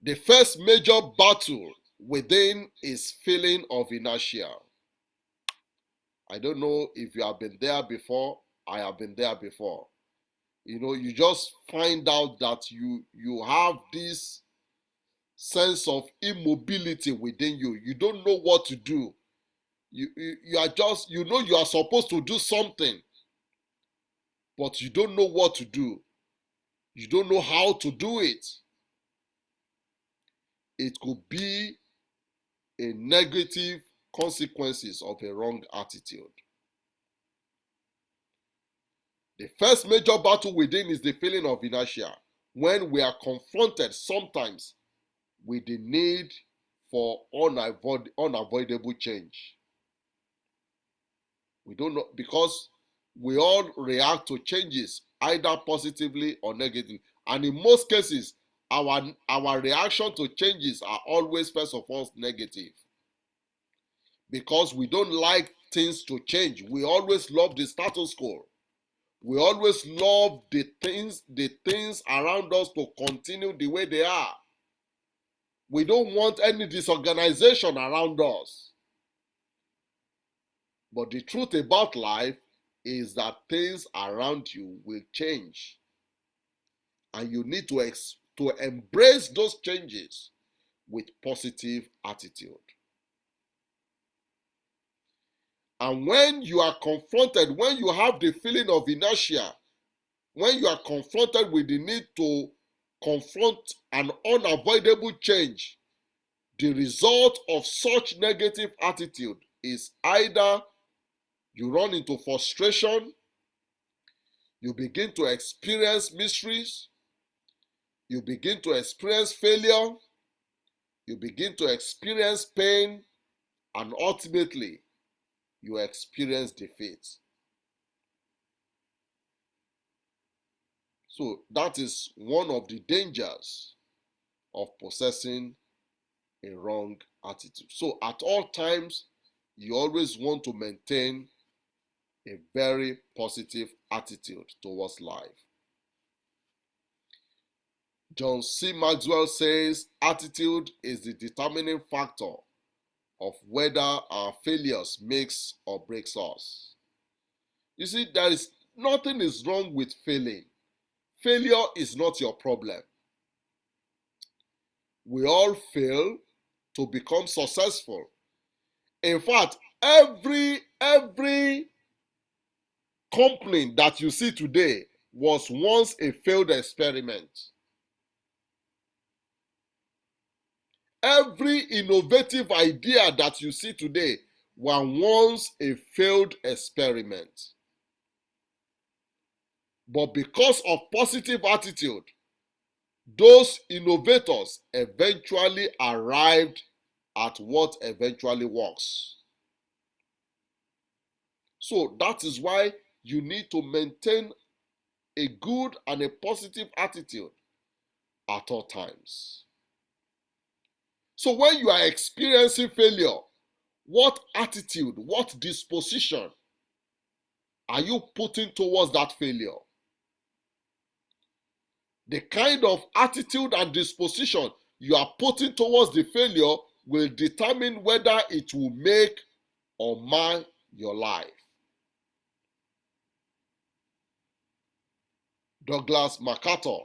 The first major battle within is feeling of inertia. I don't know if you have been there before. I have been there before. You just find out that you have this sense of immobility within you. You don't know what to do. You are just, you are supposed to do something, but you don't know what to do. You don't know how to do it. It could be a negative consequences of a wrong attitude. The first major battle within is the feeling of inertia, when we are confronted sometimes with the need for unavoidable change. We don't know, because we all react to changes either positively or negatively, and in most cases our reaction to changes are always first of all negative, because we don't like things to change. We always love the status quo. We always love the things around us to continue the way they are. We don't want any disorganization around us. But the truth about life is that things around you will change. And you need to embrace those changes with positive attitude. And when you are confronted, when you have the feeling of inertia, when you are confronted with the need to confront an unavoidable change, the result of such negative attitude is either you run into frustration, you begin to experience miseries, you begin to experience failure, you begin to experience pain, and ultimately, you experience defeat. So that is one of the dangers of possessing a wrong attitude. So at all times, you always want to maintain a very positive attitude towards life. John C. Maxwell says attitude is the determining factor of whether our failures makes or breaks us. You see, nothing is wrong with failing. Failure is not your problem. We all fail to become successful. In fact, every company that you see today was once a failed experiment. Every innovative idea that you see today was once a failed experiment. But because of positive attitude, those innovators eventually arrived at what eventually works. So that is why you need to maintain a good and a positive attitude at all times. So when you are experiencing failure, what attitude, what disposition are you putting towards that failure? The kind of attitude and disposition you are putting towards the failure will determine whether it will make or mar your life. Douglas MacArthur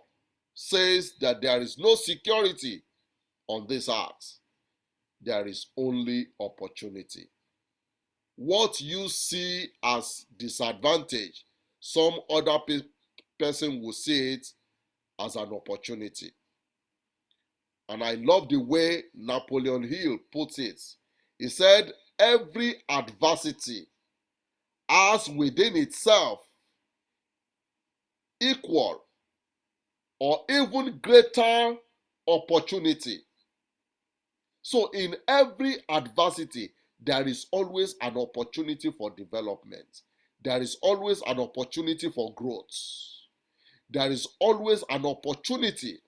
says that there is no security on this earth. There is only opportunity. What you see as disadvantage, some other person will see it as an opportunity. And I love the way Napoleon Hill puts it. He said, every adversity has within itself equal or even greater opportunity. So in every adversity, there is always an opportunity for development. There is always an opportunity for growth. There is always an opportunity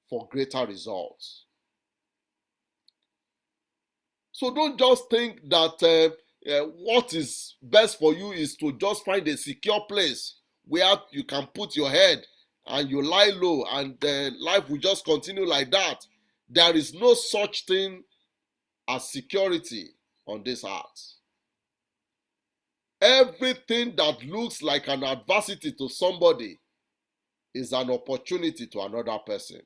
for greater results. So don't just think that what is best for you is to just find a secure place where you can put your head and you lie low and life will just continue like that. There is no such thing as security on this earth. Everything that looks like an adversity to somebody is an opportunity to another person.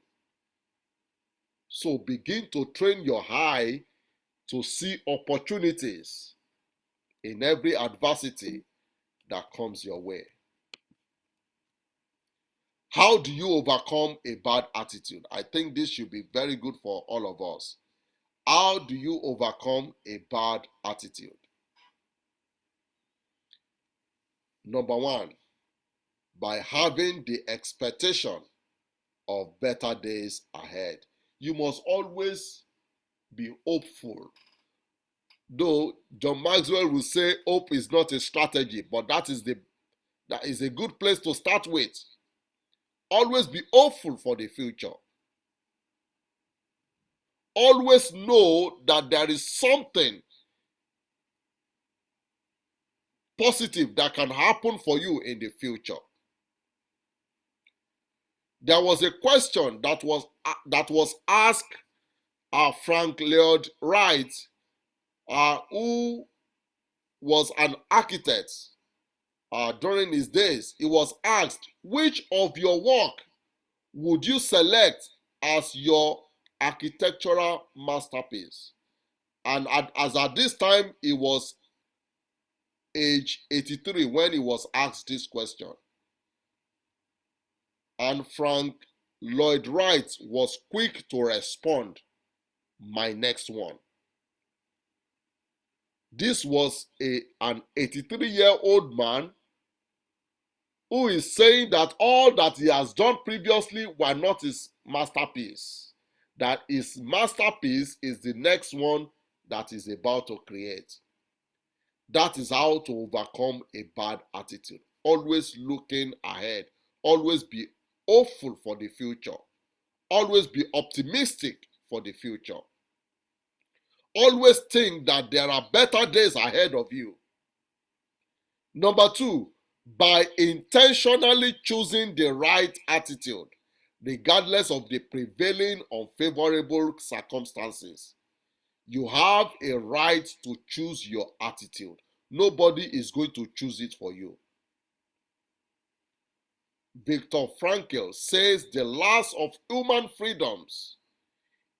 So begin to train your eye to see opportunities in every adversity that comes your way. How do you overcome a bad attitude? I think this should be very good for all of us. How do you overcome a bad attitude? Number one, by having the expectation of better days ahead. You must always be hopeful. Though John Maxwell will say hope is not a strategy, but that is a good place to start with. Always be hopeful for the future. Always know that there is something positive that can happen for you in the future. There was a question that was asked Frank Lloyd Wright, who was an architect during his days. He was asked, which of your work would you select as your architectural masterpiece? And as at this time, he was age 83 when he was asked this question. And Frank Lloyd Wright was quick to respond, my next one. This was an 83-year-old man who is saying that all that he has done previously were not his masterpiece. That his masterpiece is the next one that he's about to create. That is how to overcome a bad attitude. Always looking ahead. Always be hopeful for the future. Always be optimistic for the future. Always think that there are better days ahead of you. Number two, by intentionally choosing the right attitude, regardless of the prevailing unfavorable circumstances. You have a right to choose your attitude. Nobody is going to choose it for you. Viktor Frankl says the last of human freedoms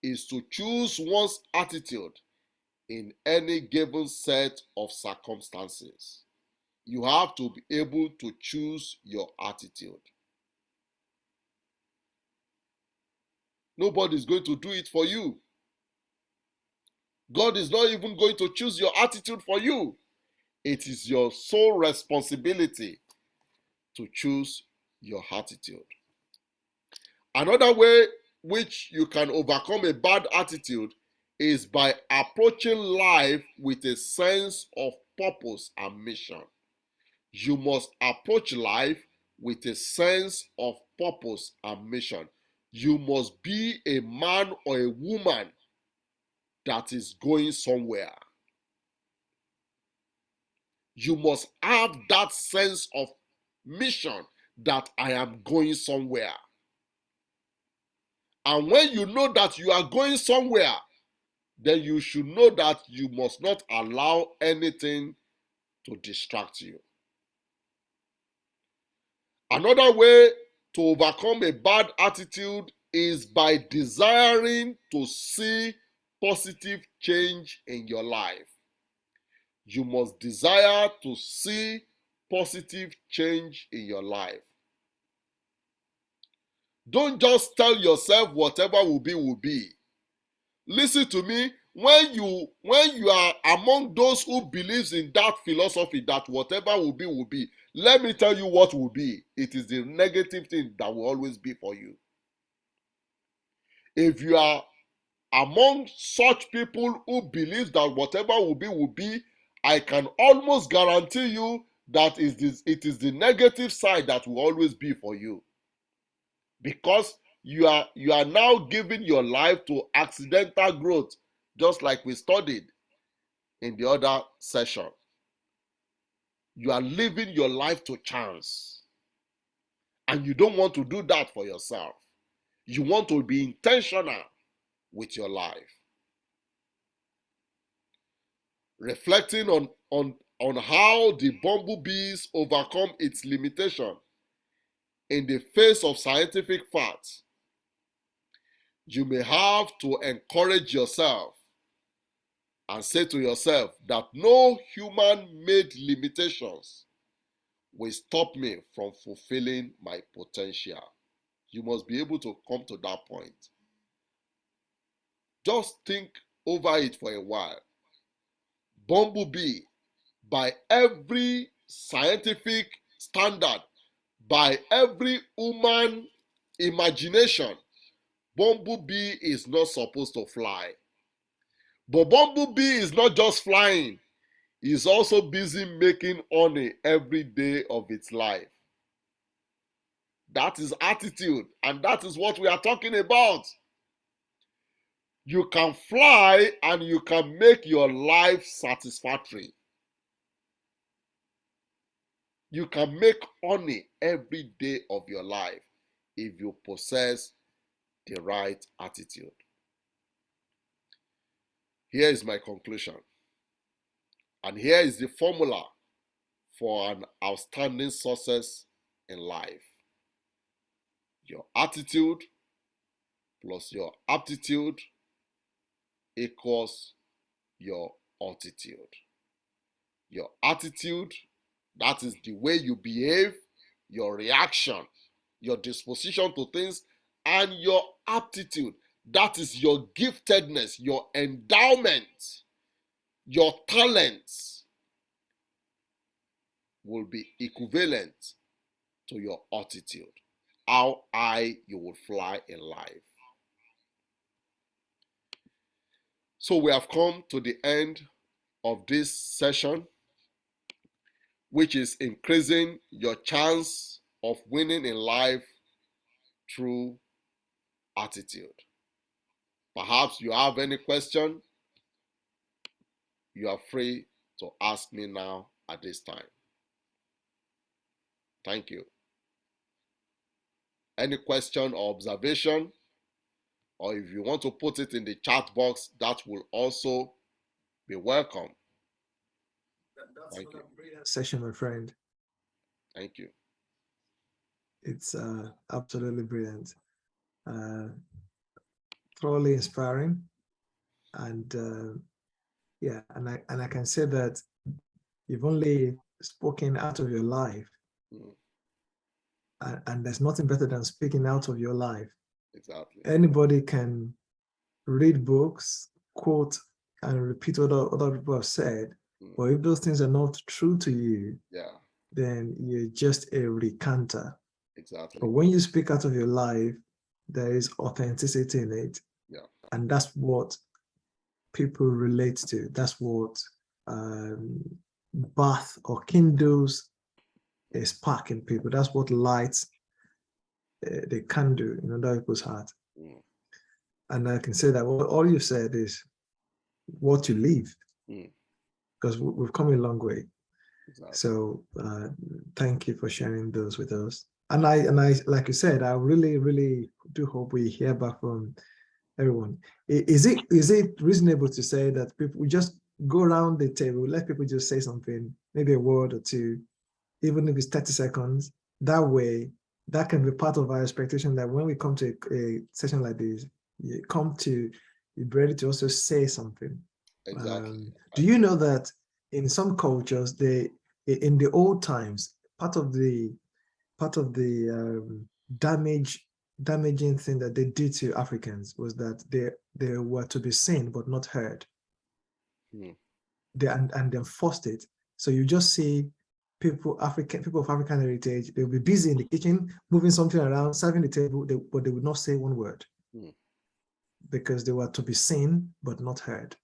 is to choose one's attitude in any given set of circumstances. You have to be able to choose your attitude. Nobody is going to do it for you. God is not even going to choose your attitude for you. It is your sole responsibility to choose your attitude. Another way which you can overcome a bad attitude is by approaching life with a sense of purpose and mission. You must approach life with a sense of purpose and mission. You must be a man or a woman that is going somewhere. You must have that sense of mission that I am going somewhere. And when you know that you are going somewhere, then you should know that you must not allow anything to distract you. Another way to overcome a bad attitude is by desiring to see positive change in your life. You must desire to see positive change in your life. Don't just tell yourself whatever will be will be. Listen to me. When you are among those who believes in that philosophy that whatever will be, let me tell you what will be. It is the negative thing that will always be for you. If you are among such people who believe that whatever will be, I can almost guarantee you that it is the negative side that will always be for you. Because you are now giving your life to accidental growth, just like we studied in the other session. You are living your life to chance. And you don't want to do that for yourself. You want to be intentional with your life. Reflecting on how the bumblebees overcome its limitation in the face of scientific facts, you may have to encourage yourself and say to yourself that no human-made limitations will stop me from fulfilling my potential. You must be able to come to that point. Just think over it for a while. Bumblebee, by every scientific standard, by every human imagination, bumblebee is not supposed to fly. But bumblebee is not just flying. He's also busy making honey every day of its life. That is attitude, and that is what we are talking about. You can fly and you can make your life satisfactory. You can make honey every day of your life if you possess the right attitude. Here is my conclusion. And here is the formula for an outstanding success in life. Your attitude plus your aptitude equals your altitude. Your attitude, that is the way you behave, your reaction, your disposition to things, and your aptitude, that is your giftedness, your endowment, your talents will be equivalent to your altitude, how high you will fly in life. So we have come to the end of this session, which is increasing your chance of winning in life through attitude. Perhaps you have any question, you are free to ask me now at this time. Thank you. Any question or observation, or if you want to put it in the chat box, that will also be welcome. Thank you. Brilliant session, my friend. Thank you. It's absolutely brilliant. Thoroughly inspiring. And yeah, and I can say that you've only spoken out of your life. And there's nothing better than speaking out of your life. Exactly. Anybody can read books, quote, and repeat what other people have said. But if those things are not true to you, then you're just a recanter. Exactly. But when you speak out of your life, there is authenticity in it. Yeah. And that's what people relate to. That's what bath or kindles a spark in people. That's what lights they can do in other people's heart. And I can say that all you said is what you live, because we've come a long way. Exactly. So thank you for sharing those with us. And I, like you said, I really, really do hope we hear back from everyone. Is it reasonable to say that people we just go around the table, let people just say something, maybe a word or two, even if it's 30 seconds? That way, that can be part of our expectation that when we come to a session like this, you be ready to also say something. Exactly. Do you know that in some cultures, in the old times, part of the damaging thing that they did to Africans was that they were to be seen but not heard. And then forced it. So you just see people of African heritage, they'll be busy in the kitchen, moving something around, serving the table, but they would not say one word because they were to be seen but not heard.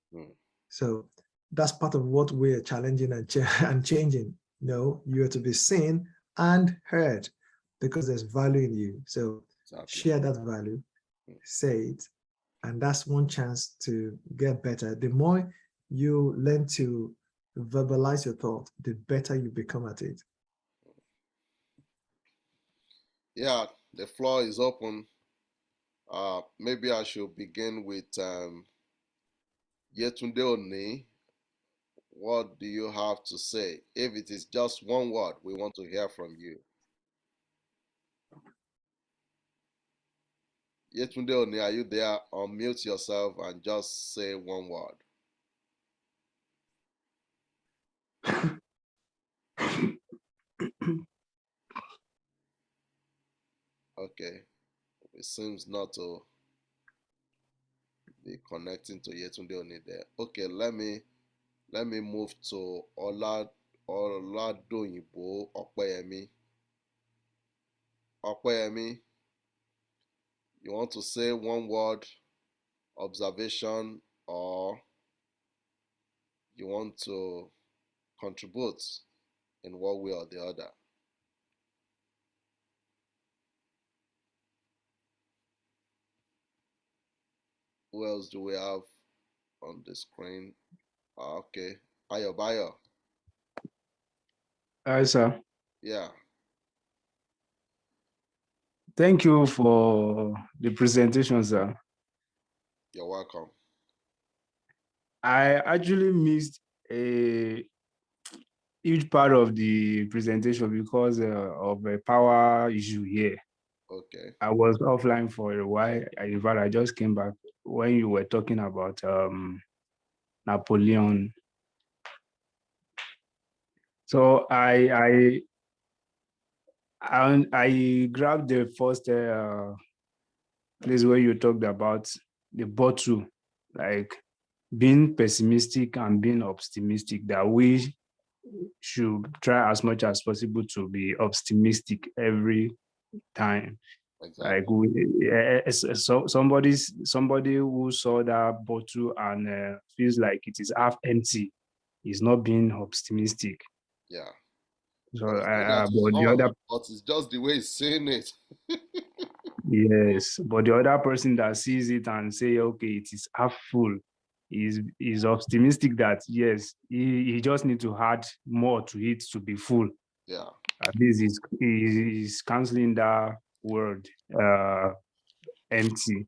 So that's part of what we're challenging and changing. No, you are to be seen and heard because there's value in you. So share that value, say it, and that's one chance to get better. The more you learn to verbalize your thought, the better you become at it. Yeah, the floor is open. Maybe I should begin with Yetunde Oni. What do you have to say? If it is just one word, we want to hear from you. Yetunde Oni, are you there? Unmute yourself and just say one word. Okay, it seems not to be connecting to Yetunde Oni there. Okay, let me move to Oladoyinbo Opeyemi. Opeyemi, you want to say one word, observation, or you want to contribute in one way or the other? Who else do we have on the screen? Okay, Ayobayo. Hi, sir. Yeah. Thank you for the presentation, sir. You're welcome. I actually missed a huge part of the presentation because of a power issue here. Okay. I was offline for a while. In fact, I just came back when you were talking about Napoleon. So I grabbed the first place where you talked about the bottle, like being pessimistic and being optimistic, that we should try as much as possible to be optimistic every time. Exactly. Like somebody who saw that bottle and feels like it is half empty is not being optimistic. Yeah. So, but it's just the way he's saying it. Yes, but the other person that sees it and say, okay, it is half full, is optimistic that yes, he just need to add more to it to be full. Yeah. At least he's canceling that word empty.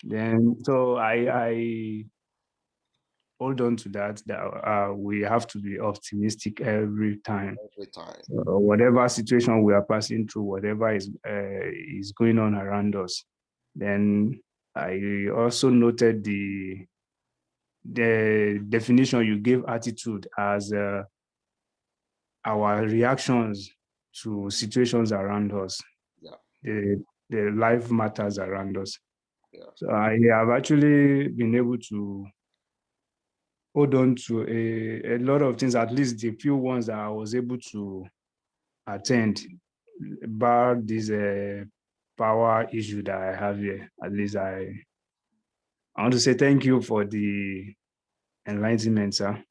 Then so I hold on to that we have to be optimistic every time. Every time. Whatever situation we are passing through, whatever is going on around us. Then I also noted the definition you gave attitude as our reactions to situations around us. Yeah. The life matters around us. Yeah. So I have actually been able to hold on to a lot of things, at least the few ones that I was able to attend, bar this power issue that I have here. At least I want to say thank you for the enlightenment, sir.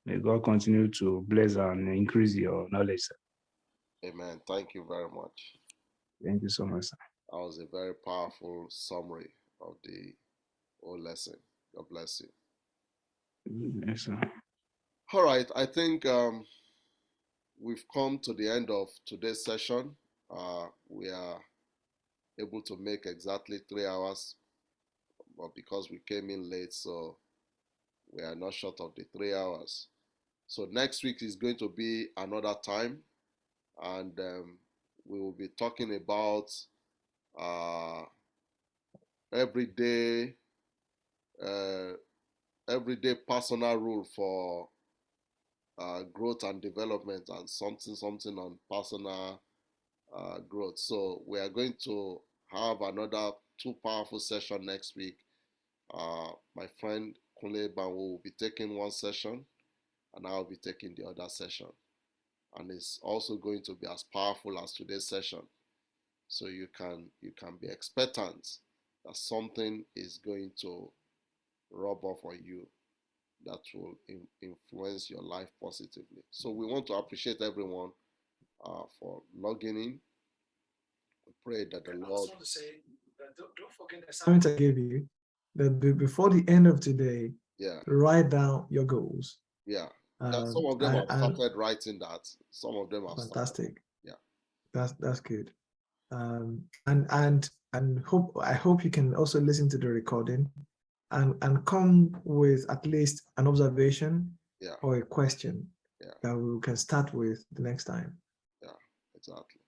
May God continue to bless and increase your knowledge, sir. Amen. Thank you very much. Thank you so much, sir. That was a very powerful summary of the whole lesson. God bless you. Yes, sir. All right. I think we've come to the end of today's session. We are able to make exactly 3 hours, but because we came in late, so we are not short of the 3 hours. So next week is going to be another time, and we will be talking about everyday personal rule for growth and development, and something on personal growth. So we are going to have another 2 powerful sessions next week. My friend Kunle Banwo will be taking one session, and I'll be taking the other session. And it's also going to be as powerful as today's session. So you can be expectant that something is going to rub off on you that will influence your life positively. So we want to appreciate everyone for logging in. We pray that the Lord. I just want to say that don't forget the assignment I gave you, that before the end of today, write down your goals. Yeah. Some of them have started writing that. Some of them have fantastic. Started. Yeah. That's good. And I hope you can also listen to the recording and come with at least an observation or a question that we can start with the next time. Yeah, exactly.